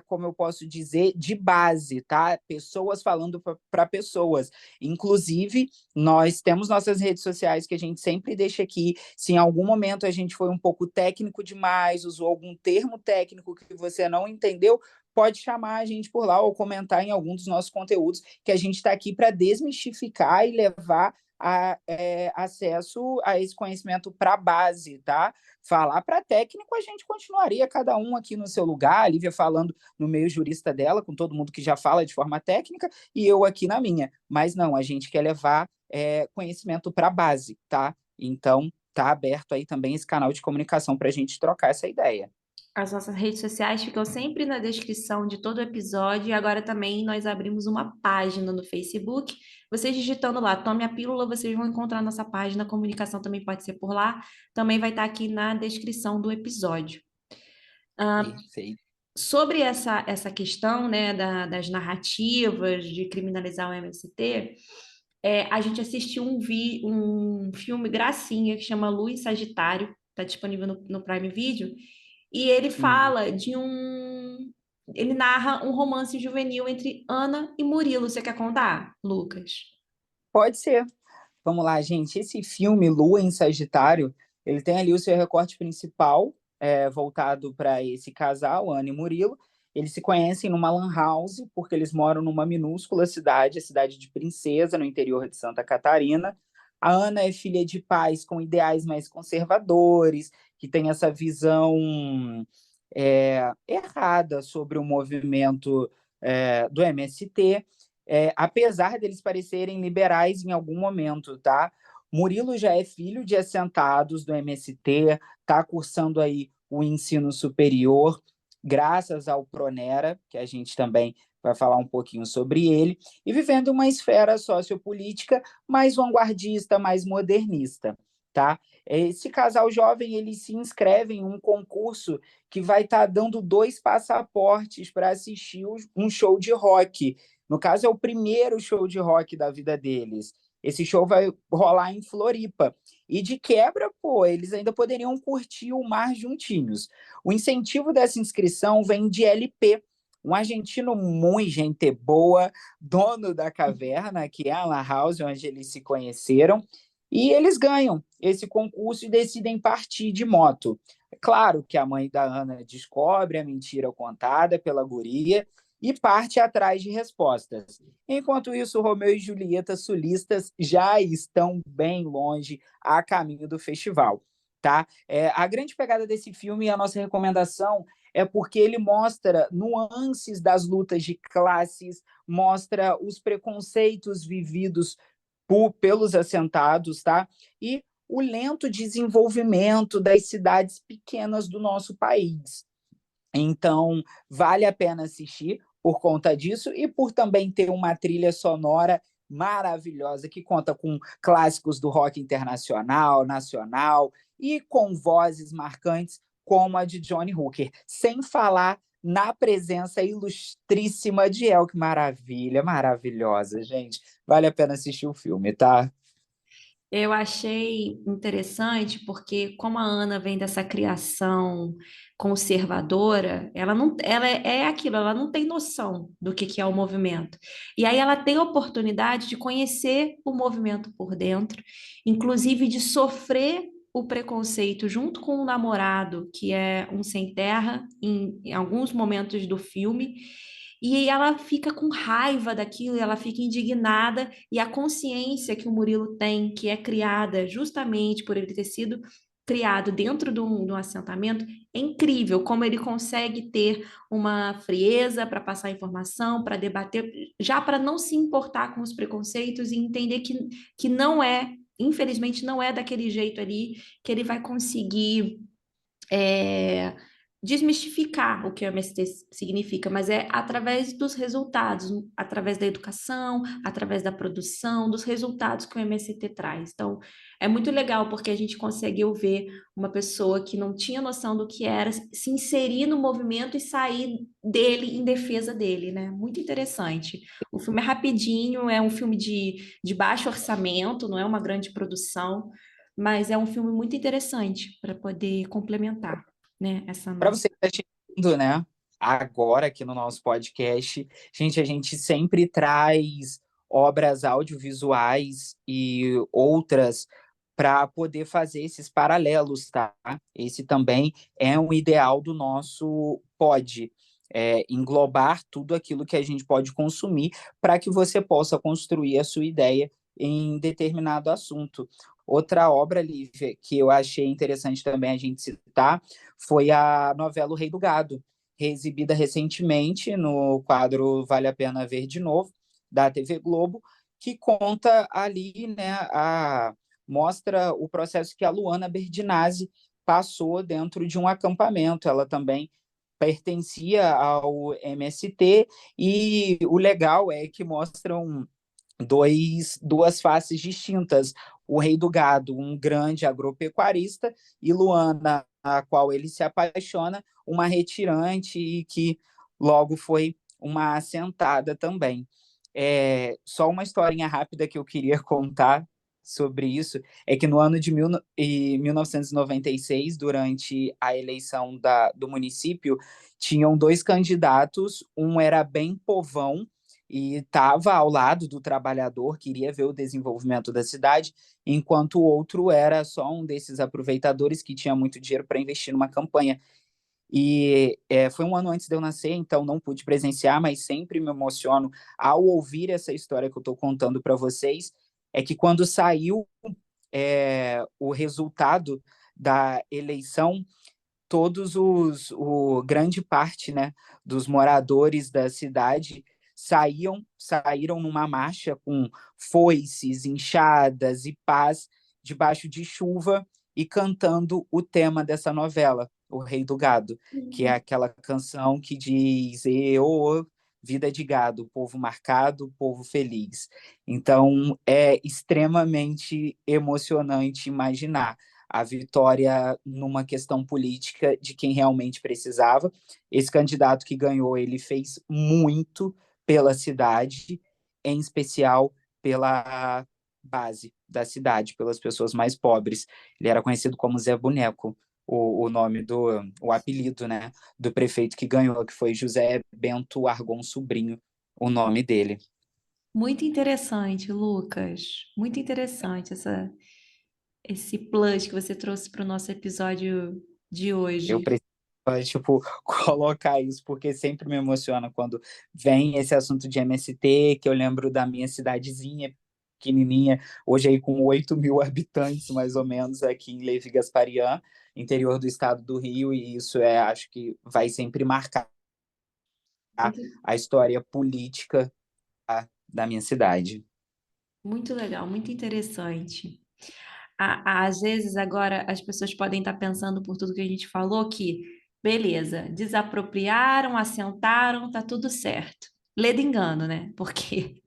como eu posso dizer, de base, tá? Pessoas falando para pessoas. Inclusive, nós temos nossas redes sociais que a gente sempre deixa aqui. Se em algum momento a gente foi um pouco técnico demais, usou algum termo técnico que você não entendeu, pode chamar a gente por lá ou comentar em algum dos nossos conteúdos, que a gente está aqui para desmistificar e levar acesso a esse conhecimento para a base, tá? Falar para técnico, a gente continuaria cada um aqui no seu lugar, a Lívia falando no meio jurista dela, com todo mundo que já fala de forma técnica, e eu aqui na minha. Mas não, a gente quer levar conhecimento para a base, tá? Então, tá aberto aí também esse canal de comunicação para a gente trocar essa ideia. As nossas redes sociais ficam sempre na descrição de todo episódio e agora também nós abrimos uma página no Facebook. Vocês digitando lá, Tome a Pílula, vocês vão encontrar nossa página. A comunicação também pode ser por lá. Também vai estar aqui na descrição do episódio. Perfeito. Sobre essa questão, né, das narrativas de criminalizar o MST, a gente assistiu um filme gracinha que chama Luz Sagitário, está disponível no Prime Video, e ele Hum. fala ele narra um romance juvenil entre Ana e Murilo. Você quer contar, Lucas? Pode ser. Vamos lá, gente. Esse filme, Lua em Sagitário, ele tem ali o seu recorte principal, voltado para esse casal, Ana e Murilo. Eles se conhecem numa lan house, porque eles moram numa minúscula cidade, a cidade de Princesa, no interior de Santa Catarina. A Ana é filha de pais com ideais mais conservadores, que tem essa visão errada sobre o movimento do MST, apesar deles parecerem liberais em algum momento, tá? Murilo já é filho de assentados do MST, está cursando aí o ensino superior, graças ao Pronera, que a gente também vai falar um pouquinho sobre ele, e vivendo uma esfera sociopolítica mais vanguardista, mais modernista, tá? Esse casal jovem, ele se inscreve em um concurso que vai estar dando 2 passaportes para assistir um show de rock. No caso, é o primeiro show de rock da vida deles. Esse show vai rolar em Floripa. E de quebra, pô, eles ainda poderiam curtir o mar juntinhos. O incentivo dessa inscrição vem de LP, um argentino muito gente boa, dono da caverna, que é a La House, onde eles se conheceram, e eles ganham esse concurso e decidem partir de moto. É claro que a mãe da Ana descobre a mentira contada pela guria e parte atrás de respostas. Enquanto isso, Romeu e Julieta sulistas já estão bem longe a caminho do festival. Tá? A grande pegada desse filme e a nossa recomendação é porque ele mostra nuances das lutas de classes, mostra os preconceitos vividos pelos assentados, tá? E o lento desenvolvimento das cidades pequenas do nosso país. Então, vale a pena assistir por conta disso e por também ter uma trilha sonora maravilhosa que conta com clássicos do rock internacional, nacional e com vozes marcantes como a de Johnny Hooker, sem falar na presença ilustríssima de El. Que maravilha, maravilhosa, gente. Vale a pena assistir o filme, tá? Eu achei interessante porque, como a Ana vem dessa criação conservadora, ela é aquilo, ela não tem noção do que é o movimento. E aí ela tem a oportunidade de conhecer o movimento por dentro, inclusive de sofrer o preconceito junto com o namorado, que é um sem terra, em alguns momentos do filme. E ela fica com raiva daquilo, ela fica indignada, e a consciência que o Murilo tem, que é criada justamente por ele ter sido criado dentro de um assentamento, é incrível como ele consegue ter uma frieza para passar informação, para debater, já para não se importar com os preconceitos e entender que não é, infelizmente, não é daquele jeito ali que ele vai conseguir. é, Desmistificar o que o MST significa, mas é através dos resultados, através da educação, através da produção, dos resultados que o MST traz. Então, é muito legal porque a gente conseguiu ver uma pessoa que não tinha noção do que era se inserir no movimento e sair dele em defesa dele, né? Muito interessante. O filme é rapidinho, é um filme de baixo orçamento, não é uma grande produção, mas é um filme muito interessante para poder complementar, né, essa Para nossa. você que está chegando, né, agora aqui no nosso podcast, gente, a gente sempre traz obras audiovisuais e outras para poder fazer esses paralelos, tá? Esse também é um ideal do nosso pod, englobar tudo aquilo que a gente pode consumir para que você possa construir a sua ideia em determinado assunto. Outra obra, Lívia, que eu achei interessante também a gente citar, foi a novela O Rei do Gado, reexibida recentemente no quadro Vale a Pena Ver de Novo, da TV Globo, que conta ali, né, mostra o processo que a Luana Berdinazzi passou dentro de um acampamento. Ela também pertencia ao MST, e o legal é que mostram duas faces distintas. O Rei do Gado, um grande agropecuarista, e Luana, a qual ele se apaixona, uma retirante e que logo foi uma assentada também. Só uma historinha rápida que eu queria contar sobre isso é que no ano de 1996, durante a eleição do município, tinham dois candidatos, um era bem povão, e estava ao lado do trabalhador, queria ver o desenvolvimento da cidade, enquanto o outro era só um desses aproveitadores que tinha muito dinheiro para investir numa campanha. E foi um ano antes de eu nascer, então não pude presenciar, mas sempre me emociono ao ouvir essa história que eu estou contando para vocês. É que quando saiu o resultado da eleição, grande parte, né, dos moradores da cidade saíram numa marcha com foices, enxadas e pás debaixo de chuva e cantando o tema dessa novela, O Rei do Gado, que é aquela canção que diz: "Ô, vida de gado, povo marcado, povo feliz". Então, é extremamente emocionante imaginar a vitória numa questão política de quem realmente precisava. Esse candidato que ganhou, ele fez muito pela cidade, em especial pela base da cidade, pelas pessoas mais pobres. Ele era conhecido como Zé Boneco, o nome o apelido, né, do prefeito que ganhou, que foi José Bento Argon Sobrinho, o nome dele. Muito interessante, Lucas. Muito interessante esse plus que você trouxe para o nosso episódio de Eu hoje. preciso, tipo, colocar isso, porque sempre me emociona quando vem esse assunto de MST, que eu lembro da minha cidadezinha, pequenininha, hoje aí com 8.000 habitantes, mais ou menos, aqui em Levi Gasparian, interior do estado do Rio, e isso acho que vai sempre marcar Muito, a história política da minha cidade. muito legal, muito interessante. Às vezes, agora, as pessoas podem estar pensando por tudo que a gente falou que, beleza, desapropriaram, assentaram, tá tudo certo. Lê do engano, né? Porque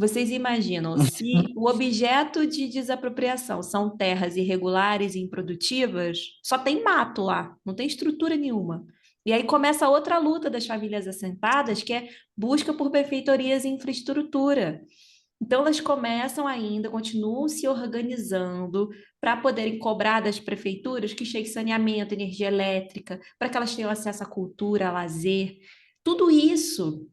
Vocês imaginam, se o objeto de desapropriação são terras irregulares e improdutivas, só tem mato lá, não tem estrutura nenhuma. E aí começa outra luta das famílias assentadas, que é busca por benfeitorias e infraestrutura. Então, elas começam ainda, continuam se organizando para poderem cobrar das prefeituras que chegue saneamento, energia elétrica, para que elas tenham acesso à cultura, a lazer. Tudo isso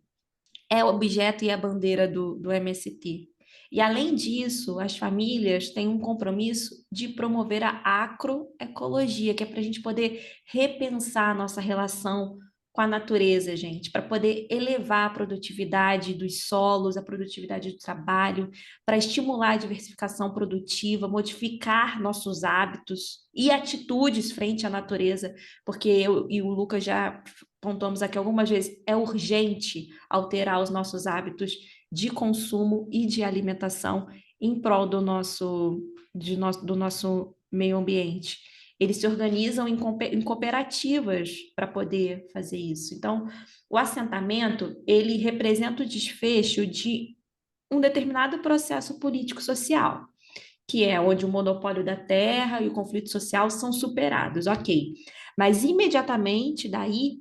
é o objeto e a bandeira do MST. E, além disso, as famílias têm um compromisso de promover a agroecologia, que é para a gente poder repensar a nossa relação com a natureza, gente, para poder elevar a produtividade dos solos, a produtividade do trabalho, para estimular a diversificação produtiva, modificar nossos hábitos e atitudes frente à natureza, porque eu e o Lucas já pontuamos aqui algumas vezes, é urgente alterar os nossos hábitos de consumo e de alimentação em prol do nosso meio ambiente. Eles se organizam em cooperativas para poder fazer isso. Então, o assentamento, ele representa o desfecho de um determinado processo político-social, que é onde o monopólio da terra e o conflito social são superados, ok. Mas imediatamente daí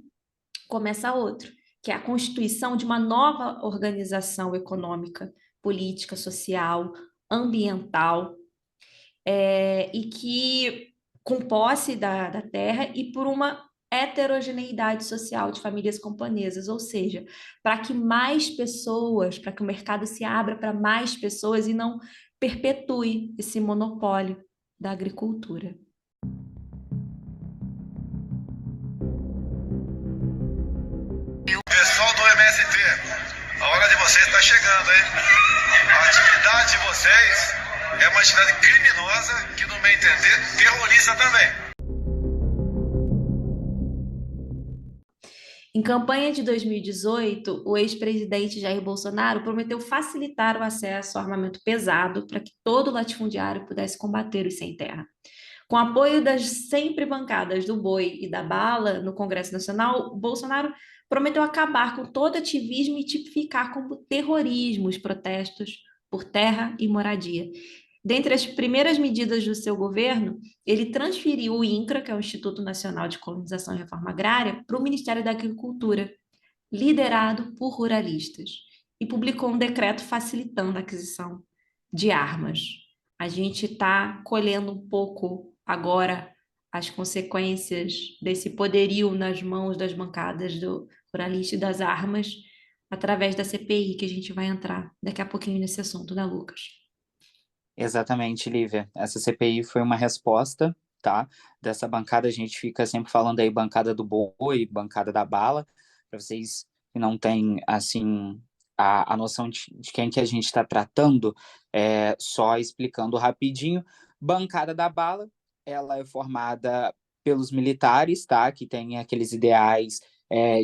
começa outro, que é a constituição de uma nova organização econômica, política, social, ambiental, e que, com posse da terra e por uma heterogeneidade social de famílias camponesas, ou seja, para que mais pessoas, para que o mercado se abra para mais pessoas e não perpetue esse monopólio da agricultura. Pessoal do MST, a hora de vocês está chegando, hein? A atividade de vocês é uma atividade criminosa que, no meu entender, terrorista também. Em campanha de 2018, o ex-presidente Jair Bolsonaro prometeu facilitar o acesso ao armamento pesado para que todo latifundiário pudesse combater os sem terra. Com apoio das sempre bancadas do boi e da bala no Congresso Nacional, Bolsonaro prometeu acabar com todo ativismo e tipificar como terrorismo os protestos por terra e moradia. Dentre as primeiras medidas do seu governo, ele transferiu o INCRA, que é o Instituto Nacional de Colonização e Reforma Agrária, para o Ministério da Agricultura, liderado por ruralistas, e publicou um decreto facilitando a aquisição de armas. A gente está colhendo um pouco agora as consequências desse poderio nas mãos das bancadas do ruralista e das armas, através da CPI, que a gente vai entrar daqui a pouquinho nesse assunto, né, Lucas? Exatamente, Lívia. Essa CPI foi uma resposta, tá? Dessa bancada, a gente fica sempre falando aí bancada do boi, bancada da bala, para vocês que não têm, assim, a noção de quem que a gente está tratando, só explicando rapidinho. Bancada da bala, ela é formada pelos militares, tá? Que tem aqueles ideais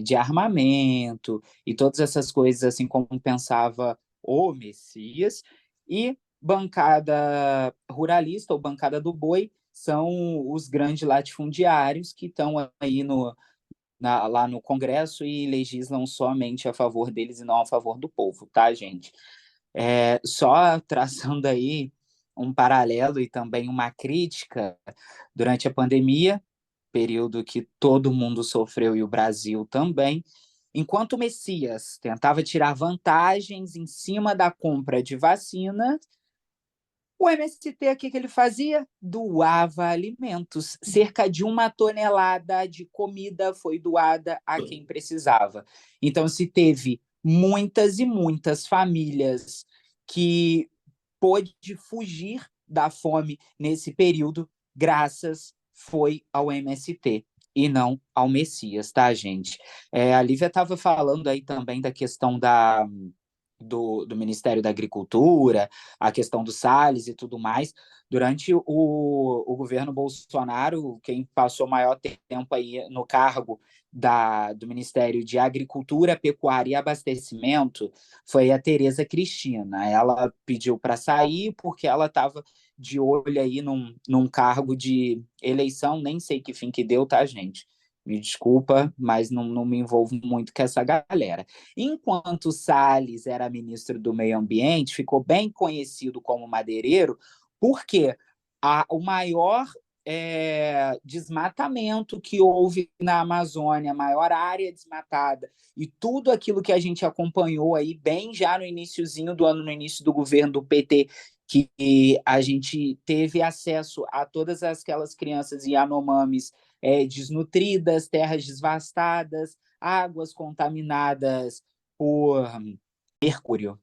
de armamento e todas essas coisas, assim como pensava o Messias, e bancada ruralista ou bancada do boi são os grandes latifundiários que estão aí lá no Congresso e legislam somente a favor deles e não a favor do povo, tá, gente? Só traçando aí um paralelo e também uma crítica, durante a pandemia, período que todo mundo sofreu e o Brasil também, enquanto o Messias tentava tirar vantagens em cima da compra de vacina, o MST, o que ele fazia? Doava alimentos. Cerca de 1 tonelada de comida foi doada a quem precisava. Então, se teve muitas e muitas famílias que pôde fugir da fome nesse período, graças foi ao MST e não ao Messias, tá, gente? A Lívia estava falando aí também da questão do Ministério da Agricultura, a questão do Salles e tudo mais. Durante o governo Bolsonaro, quem passou maior tempo aí no cargo do Ministério de Agricultura, Pecuária e Abastecimento foi a Tereza Cristina. Ela pediu para sair porque ela estava de olho aí num cargo de eleição, nem sei que fim que deu, tá, gente? Me desculpa, mas não me envolvo muito com essa galera. Enquanto Salles era ministro do Meio Ambiente, ficou bem conhecido como madeireiro, porque o maior desmatamento que houve na Amazônia, a maior área desmatada, e tudo aquilo que a gente acompanhou aí bem já no iniciozinho do ano, no início do governo do PT, que a gente teve acesso a todas aquelas crianças Yanomamis desnutridas, terras devastadas, águas contaminadas por mercúrio.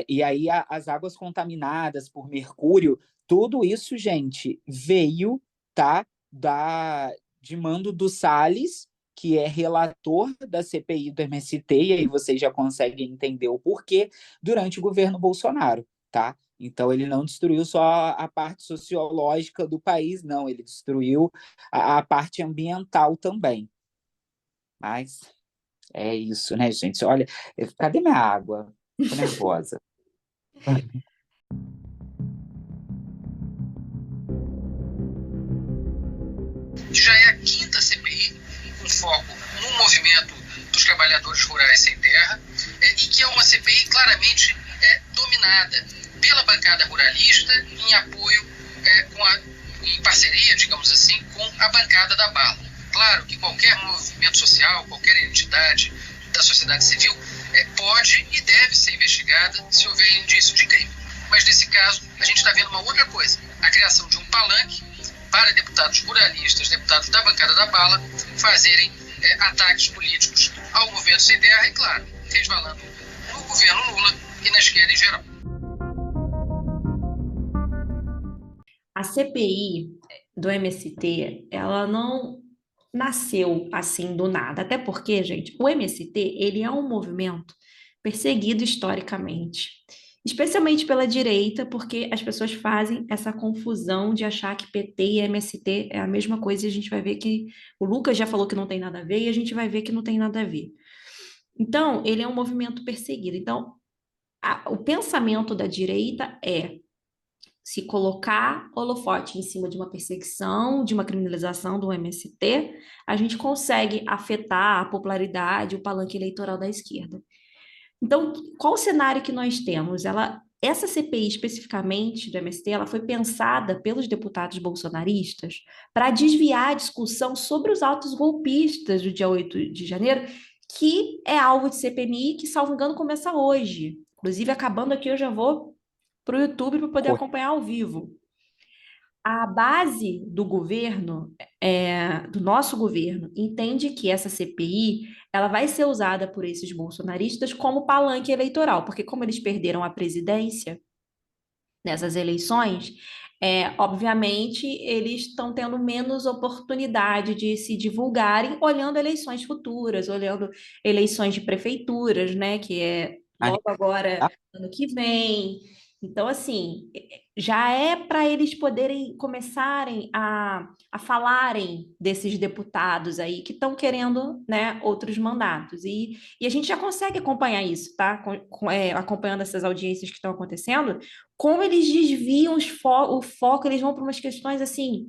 E aí as águas contaminadas por mercúrio, tudo isso, gente, veio, tá, de mando do Salles, que é relator da CPI do MST, e aí vocês já conseguem entender o porquê, durante o governo Bolsonaro, tá? Então, ele não destruiu só a parte sociológica do país, não, ele destruiu a parte ambiental também. Mas é isso, né, gente? Olha, cadê minha água? Tô nervosa. Já é a quinta CPI com foco no movimento dos trabalhadores rurais sem terra, e que é uma CPI claramente dominada pela bancada ruralista em apoio, em parceria, digamos assim, com a bancada da bala. Claro que qualquer movimento social, qualquer entidade da sociedade civil pode e deve ser investigada se houver indício de crime. Mas nesse caso, a gente está vendo uma outra coisa, a criação de um palanque para deputados ruralistas, deputados da bancada da bala, fazerem ataques políticos ao movimento sem terra e, claro, resvalando no governo Lula e na esquerda em geral. A CPI do MST, ela não nasceu assim do nada, até porque, gente, o MST, ele é um movimento perseguido historicamente, especialmente pela direita, porque as pessoas fazem essa confusão de achar que PT e MST é a mesma coisa, e a gente vai ver que o Lucas já falou que não tem nada a ver, e a gente vai ver que não tem nada a ver. Então, ele é um movimento perseguido. Então, o pensamento da direita é se colocar holofote em cima de uma perseguição, de uma criminalização do MST, a gente consegue afetar a popularidade, o palanque eleitoral da esquerda. Então, qual o cenário que nós temos? Essa CPI especificamente do MST, ela foi pensada pelos deputados bolsonaristas para desviar a discussão sobre os atos golpistas do dia 8 de janeiro, que é alvo de CPMI, que, salvo engano, começa hoje. Inclusive, acabando aqui, eu já vou para o YouTube para poder acompanhar ao vivo. A base do governo, do nosso governo, entende que essa CPI ela vai ser usada por esses bolsonaristas como palanque eleitoral, porque como eles perderam a presidência nessas eleições, obviamente eles estão tendo menos oportunidade de se divulgarem olhando eleições futuras, olhando eleições de prefeituras, né, que é logo agora, ano que vem. Então, assim, já é para eles poderem começarem a falarem desses deputados aí que estão querendo, né, outros mandatos. E a gente já consegue acompanhar isso, tá? Acompanhando essas audiências que estão acontecendo, como eles desviam o foco, eles vão para umas questões assim,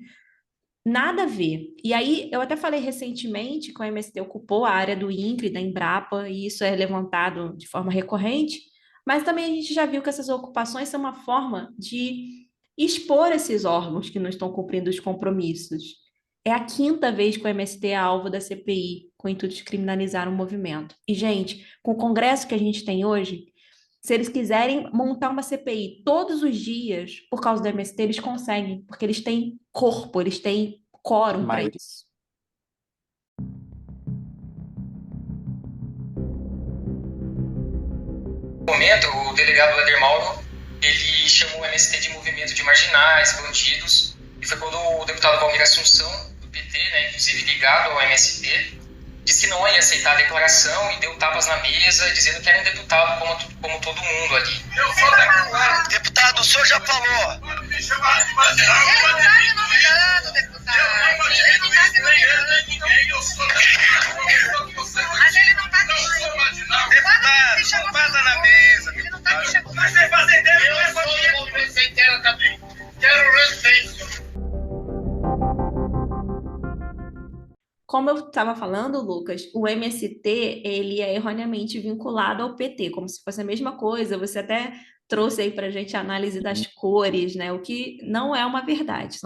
nada a ver. E aí, eu até falei recentemente que o MST ocupou a área do INCRE, da Embrapa, e isso é levantado de forma recorrente, mas também a gente já viu que essas ocupações são uma forma de expor esses órgãos que não estão cumprindo os compromissos. É a quinta vez que o MST é alvo da CPI, com o intuito de criminalizar o movimento. E, gente, com o Congresso que a gente tem hoje, se eles quiserem montar uma CPI todos os dias, por causa do MST, eles conseguem, porque eles têm corpo, eles têm quórum para isso. No momento, o delegado Éder Mauro, ele chamou o MST de movimento de marginais, bandidos, e foi quando o deputado Valmir Assunção, do PT, né, inclusive ligado ao MST, disse que não ia aceitar a declaração e deu tapas na mesa, dizendo que era um deputado como todo mundo ali. Eu sou deputado. Deputado, o senhor já falou. Me chamaram de marginal. Ele não está me nomeando, deputado. Ele não está me nomeando. Eu sou deputado. Mas ele não está me chamando. Deputado, passa na mesa. Ele não está me chamando. Mas sem fazer tempo, eu é família. Sem terra também. Quero respeito. como eu estava falando, Lucas, o MST, ele é erroneamente vinculado ao PT, como se fosse a mesma coisa. Você até trouxe aí para a gente a análise das cores, né? O que não é uma verdade.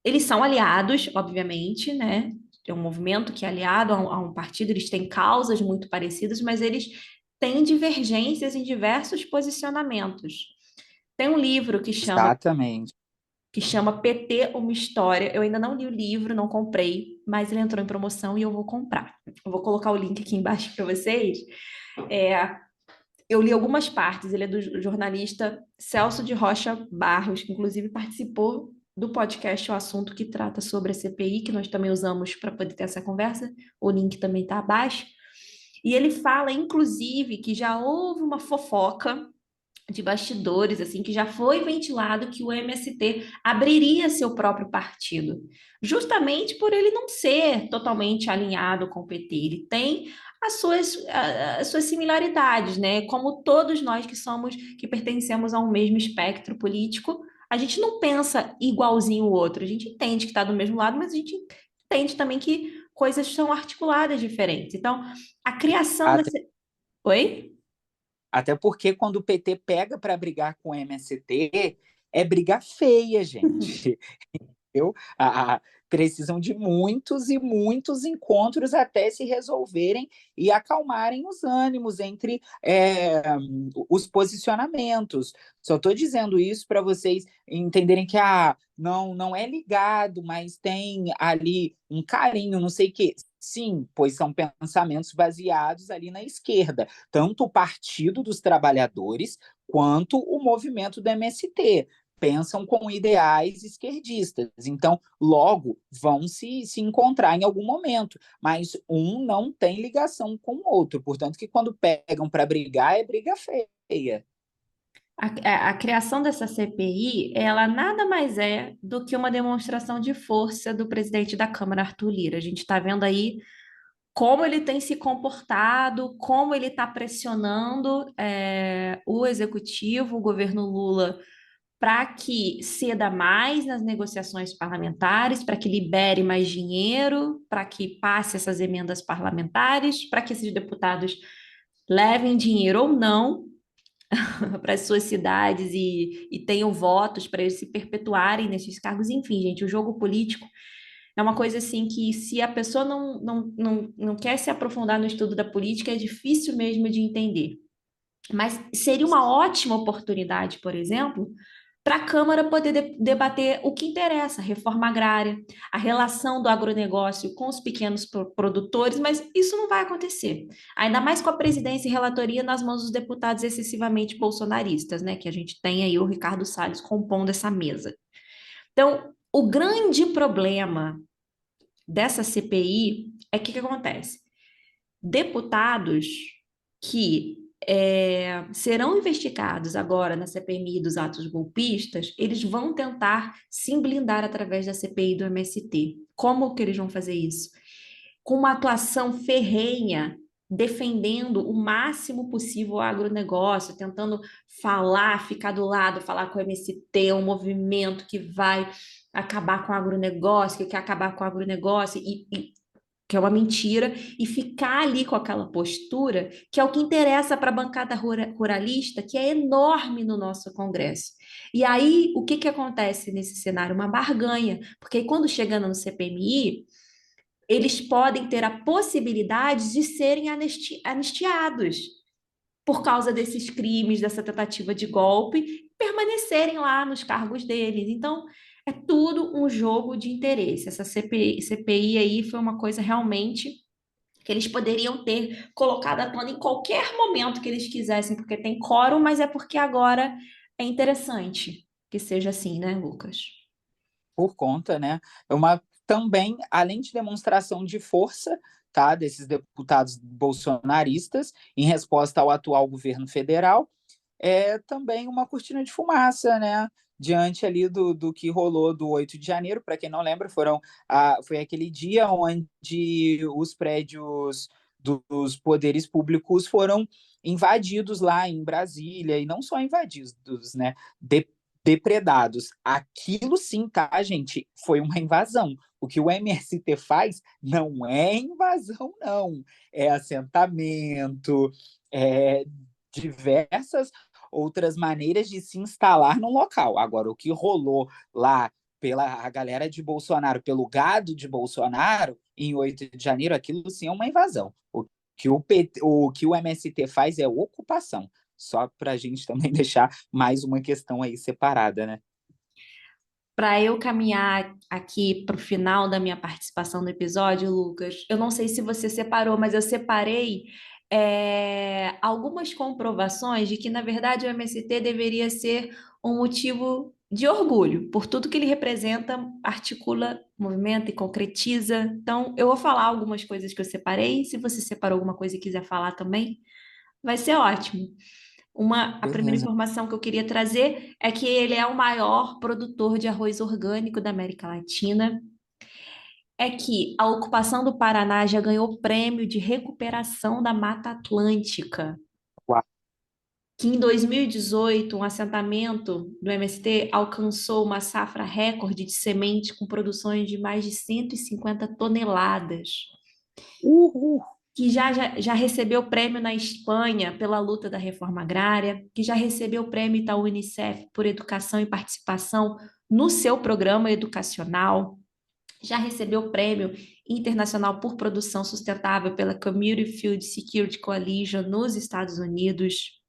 Eles são aliados, obviamente, né? É um movimento que é aliado a um partido, eles têm causas muito parecidas, mas eles têm divergências em diversos posicionamentos. Tem um livro Exatamente. que chama PT, Uma História. Eu ainda não li o livro, não comprei, mas ele entrou em promoção e eu vou comprar. Eu vou colocar o link aqui embaixo para vocês. Eu li algumas partes, ele é do jornalista Celso de Rocha Barros, que inclusive participou do podcast O Assunto, que trata sobre a CPI, que nós também usamos para poder ter essa conversa. O link também está abaixo. E ele fala, inclusive, que já houve uma fofoca de bastidores, assim, que já foi ventilado que o MST abriria seu próprio partido, justamente por ele não ser totalmente alinhado com o PT. Ele tem as suas similaridades, né? Como todos nós que pertencemos a um mesmo espectro político, a gente não pensa igualzinho o outro, a gente entende que está do mesmo lado, mas a gente entende também que coisas são articuladas diferentes. Então, a criação Até, dessa... Oi? até porque quando o PT pega para brigar com o MST, é briga feia, gente. Entendeu? Precisam de muitos e muitos encontros até se resolverem e acalmarem os ânimos entre os posicionamentos. Só estou dizendo isso para vocês entenderem que não é ligado, mas tem ali um carinho, não sei o quê. Sim, pois são pensamentos baseados ali na esquerda, tanto o Partido dos Trabalhadores quanto o movimento do MST pensam com ideais esquerdistas. Então, logo, vão se encontrar em algum momento, mas um não tem ligação com o outro. Portanto, que quando pegam para brigar, é briga feia. A criação dessa CPI, ela nada mais é do que uma demonstração de força do presidente da Câmara, Arthur Lira. A gente está vendo aí como ele tem se comportado, como ele está pressionando o executivo, o governo Lula, para que ceda mais nas negociações parlamentares, para que libere mais dinheiro, para que passe essas emendas parlamentares, para que esses deputados levem dinheiro ou não para as suas cidades e tenham votos para eles se perpetuarem nesses cargos. Enfim, gente, o jogo político é uma coisa assim que se a pessoa não quer se aprofundar no estudo da política, é difícil mesmo de entender. Mas seria uma ótima oportunidade, por exemplo, para a Câmara poder debater o que interessa, a reforma agrária, a relação do agronegócio com os pequenos produtores, mas isso não vai acontecer. Ainda mais com a presidência e relatoria nas mãos dos deputados excessivamente bolsonaristas, né? Que a gente tem aí o Ricardo Salles compondo essa mesa. Então, o grande problema dessa CPI é que acontece? Deputados que serão investigados agora na CPMI dos atos golpistas, eles vão tentar se blindar através da CPI do MST. Como que eles vão fazer isso? Com uma atuação ferrenha, defendendo o máximo possível o agronegócio, tentando falar, ficar do lado, falar com o MST, um movimento que vai acabar com o agronegócio, que quer acabar com o agronegócio, que é uma mentira, e ficar ali com aquela postura, que é o que interessa para a bancada ruralista, que é enorme no nosso Congresso. E aí, o que acontece nesse cenário? Uma barganha, porque aí, quando chegando no CPMI, eles podem ter a possibilidade de serem anistiados por causa desses crimes, dessa tentativa de golpe, permanecerem lá nos cargos deles. Então, é tudo um jogo de interesse. Essa CPI aí foi uma coisa realmente que eles poderiam ter colocado à tona em qualquer momento que eles quisessem, porque tem quórum, mas é porque agora é interessante que seja assim, né, Lucas? Por conta, né? É uma também, além de demonstração de força, tá, desses deputados bolsonaristas em resposta ao atual governo federal, é também uma cortina de fumaça, né? Diante ali do que rolou do 8 de janeiro, para quem não lembra, foi aquele dia onde os prédios dos poderes públicos foram invadidos lá em Brasília, e não só invadidos, né? depredados. Aquilo sim, tá, gente? Foi uma invasão. O que o MST faz não é invasão, não. É assentamento, é diversas outras maneiras de se instalar no local. Agora, o que rolou lá pela a galera de Bolsonaro, pelo gado de Bolsonaro, em 8 de janeiro, aquilo sim é uma invasão. O que o MST faz é ocupação. Só para a gente também deixar mais uma questão aí separada, né? Para eu caminhar aqui para o final da minha participação no episódio, Lucas, eu não sei se você separou, mas eu separei algumas comprovações de que, na verdade, o MST deveria ser um motivo de orgulho, por tudo que ele representa, articula, movimenta e concretiza. Então, eu vou falar algumas coisas que eu separei. Se você separou alguma coisa e quiser falar também, vai ser ótimo. A primeira Beleza. informação que eu queria trazer é que ele é o maior produtor de arroz orgânico da América Latina. É que a ocupação do Paraná já ganhou o prêmio de recuperação da Mata Atlântica, Uau. que em 2018 um assentamento do MST alcançou uma safra recorde de semente com produções de mais de 150 toneladas. Uhul. Que já recebeu prêmio na Espanha pela luta da reforma agrária, que já recebeu prêmio da Unicef por educação e participação no seu programa educacional, já recebeu prêmio internacional por produção sustentável pela Community Food Security Coalition nos Estados Unidos.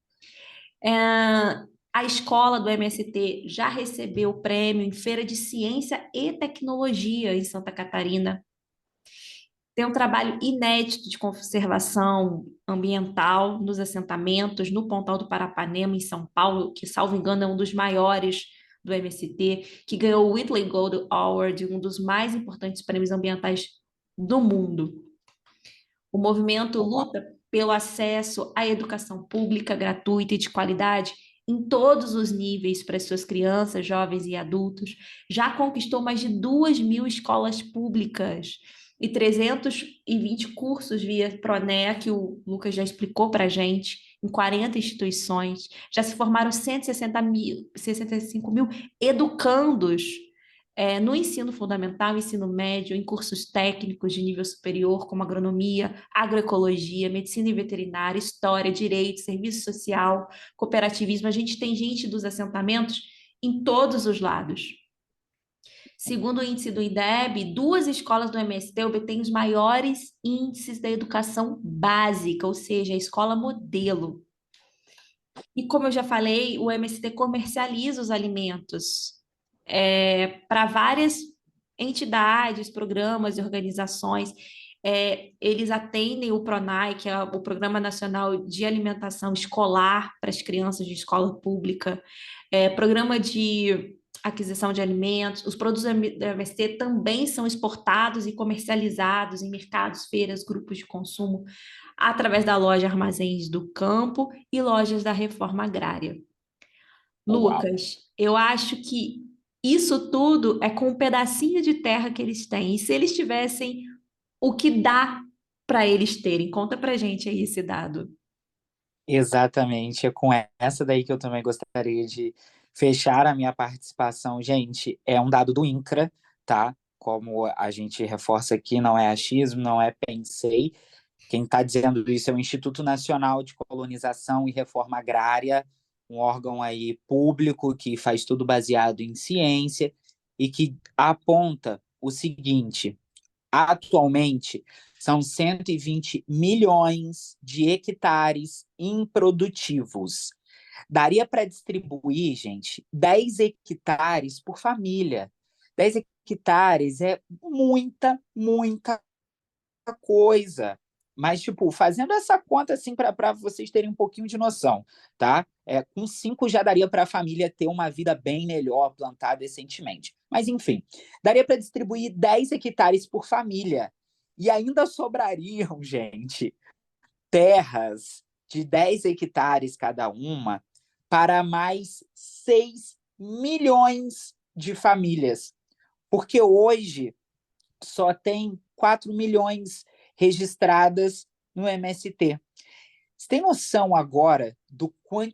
A escola do MST já recebeu prêmio em Feira de Ciência e Tecnologia em Santa Catarina. Tem um trabalho inédito de conservação ambiental nos assentamentos, no Pontal do Parapanema, em São Paulo, que, salvo engano, é um dos maiores do MST, que ganhou o Whitley Gold Award, um dos mais importantes prêmios ambientais do mundo. O movimento luta pelo acesso à educação pública, gratuita e de qualidade em todos os níveis para as suas crianças, jovens e adultos. Já conquistou mais de 2.000 escolas públicas e 320 cursos via Pronea, que o Lucas já explicou para a gente, em 40 instituições. Já se formaram 65 mil educandos no ensino fundamental, ensino médio, em cursos técnicos de nível superior, como agronomia, agroecologia, medicina e veterinária, história, direito, serviço social, cooperativismo. A gente tem gente dos assentamentos em todos os lados. Segundo o índice do IDEB, 2 escolas do MST obtêm os maiores índices da educação básica, ou seja, a escola modelo. E como eu já falei, o MST comercializa os alimentos para várias entidades, programas e organizações. Eles atendem o PRONAE, que é o Programa Nacional de Alimentação Escolar para as crianças de escola pública, programa de aquisição de alimentos. Os produtos da MST também são exportados e comercializados em mercados, feiras, grupos de consumo, através da loja Armazéns do Campo e lojas da Reforma Agrária. Uau. Lucas, eu acho que isso tudo é com um pedacinho de terra que eles têm. E se eles tivessem o que dá para eles terem? Conta pra gente aí esse dado. Exatamente, é com essa daí que eu também gostaria de fechar a minha participação. Gente, é um dado do INCRA, tá? Como a gente reforça aqui, não é achismo, não é pensei. Quem está dizendo isso é o Instituto Nacional de Colonização e Reforma Agrária, um órgão aí público que faz tudo baseado em ciência e que aponta o seguinte: atualmente são 120 milhões de hectares improdutivos. Daria para distribuir, gente, 10 hectares por família. 10 hectares é muita coisa. Mas, tipo, fazendo essa conta, assim, para vocês terem um pouquinho de noção, tá? Com 5 já daria para a família ter uma vida bem melhor, plantar decentemente. Mas, enfim, daria para distribuir 10 hectares por família. E ainda sobrariam, gente, terras de 10 hectares cada uma para mais 6 milhões de famílias. Porque hoje só tem 4 milhões registradas no MST. Você tem noção agora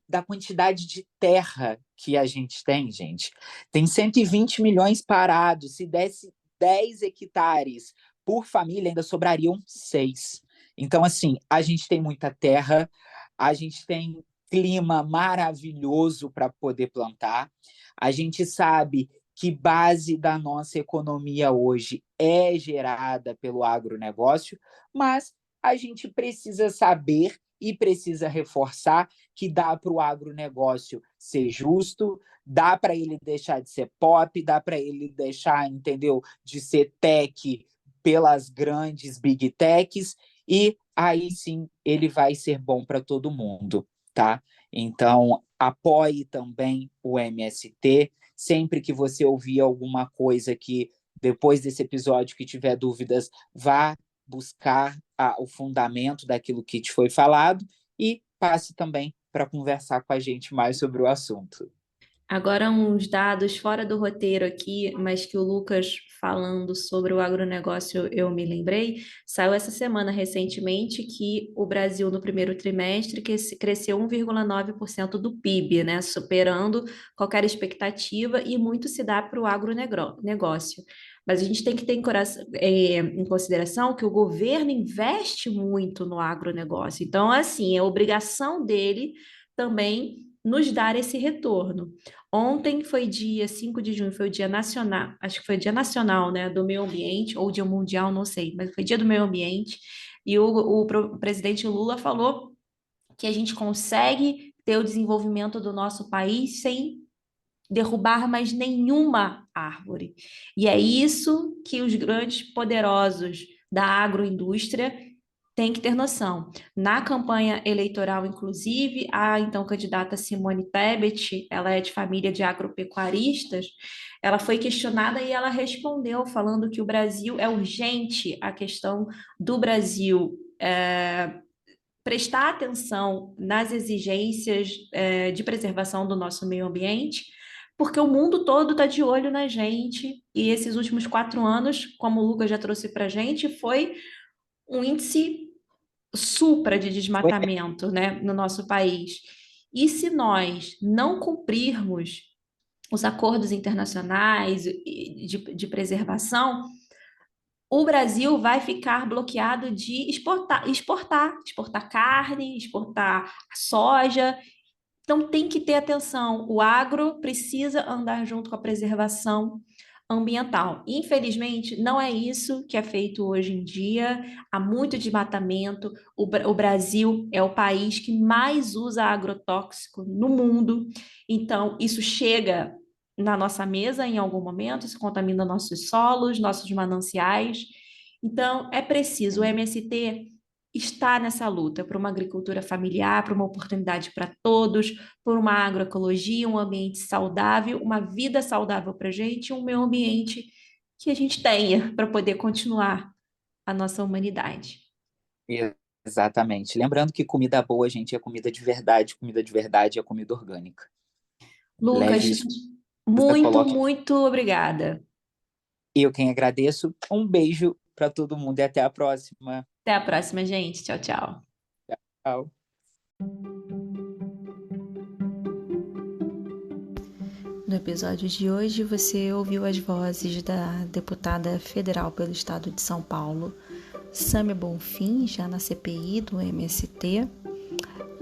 da quantidade de terra que a gente tem, gente? Tem 120 milhões parados. Se desse 10 hectares por família, ainda sobrariam 6. Então, assim, a gente tem muita terra, a gente tem clima maravilhoso para poder plantar. A gente sabe que base da nossa economia hoje é gerada pelo agronegócio, mas a gente precisa saber e precisa reforçar que dá para o agronegócio ser justo, dá para ele deixar de ser pop, dá para ele deixar, entendeu, de ser tech pelas grandes big techs, e aí sim ele vai ser bom para todo mundo, tá? Então, apoie também o MST. Sempre que você ouvir alguma coisa que, depois desse episódio, que tiver dúvidas, vá buscar o fundamento daquilo que te foi falado e passe também para conversar com a gente mais sobre o assunto. Agora, uns dados fora do roteiro aqui, mas que o Lucas falando sobre o agronegócio eu me lembrei. Saiu essa semana recentemente que o Brasil, no primeiro trimestre, cresceu 1,9% do PIB, né? Superando qualquer expectativa, e muito se dá para o agronegócio. Mas a gente tem que ter em consideração que o governo investe muito no agronegócio. Então, assim, é obrigação dele também nos dar esse retorno. Ontem foi dia 5 de junho, foi o dia nacional, acho que foi o dia nacional, né, do meio ambiente, ou dia mundial, não sei, mas foi dia do meio ambiente, e o presidente Lula falou que a gente consegue ter o desenvolvimento do nosso país sem derrubar mais nenhuma árvore. E é isso que os grandes poderosos da agroindústria têm que ter noção. Na campanha eleitoral, inclusive, a então candidata Simone Tebet, ela é de família de agropecuaristas, ela foi questionada e ela respondeu falando que o Brasil é urgente, a questão do Brasil prestar atenção nas exigências de preservação do nosso meio ambiente, porque o mundo todo está de olho na gente, e esses últimos 4 anos, como o Lucas já trouxe para a gente, foi um índice supra de desmatamento, né, no nosso país. E se nós não cumprirmos os acordos internacionais de preservação, o Brasil vai ficar bloqueado de exportar carne, exportar soja. Então tem que ter atenção. O agro precisa andar junto com a preservação ambiental. Infelizmente, não é isso que é feito hoje em dia. Há muito desmatamento. O Brasil é o país que mais usa agrotóxico no mundo. Então, isso chega na nossa mesa em algum momento, isso contamina nossos solos, nossos mananciais. Então, é preciso o MST estar nessa luta por uma agricultura familiar, por uma oportunidade para todos, por uma agroecologia, um ambiente saudável, uma vida saudável para a gente, um meio ambiente que a gente tenha para poder continuar a nossa humanidade. Exatamente. Lembrando que comida boa, gente, é comida de verdade é comida orgânica. Lucas, muito obrigada. Eu quem agradeço. Um beijo para todo mundo e até a próxima. Até a próxima, gente. Tchau, tchau. Tchau. No episódio de hoje, você ouviu as vozes da deputada federal pelo estado de São Paulo, Sâmia Bonfim, já na CPI do MST,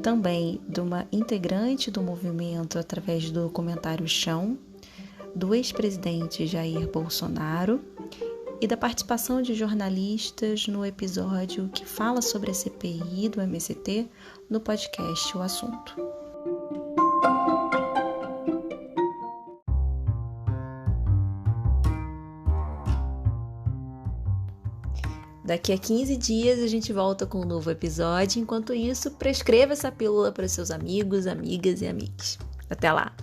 também de uma integrante do movimento através do documentário Chão, do ex-presidente Jair Bolsonaro e da participação de jornalistas no episódio que fala sobre a CPI do MST no podcast O Assunto. Daqui a 15 dias a gente volta com um novo episódio. Enquanto isso, prescreva essa pílula para seus amigos, amigas e amigos. Até lá!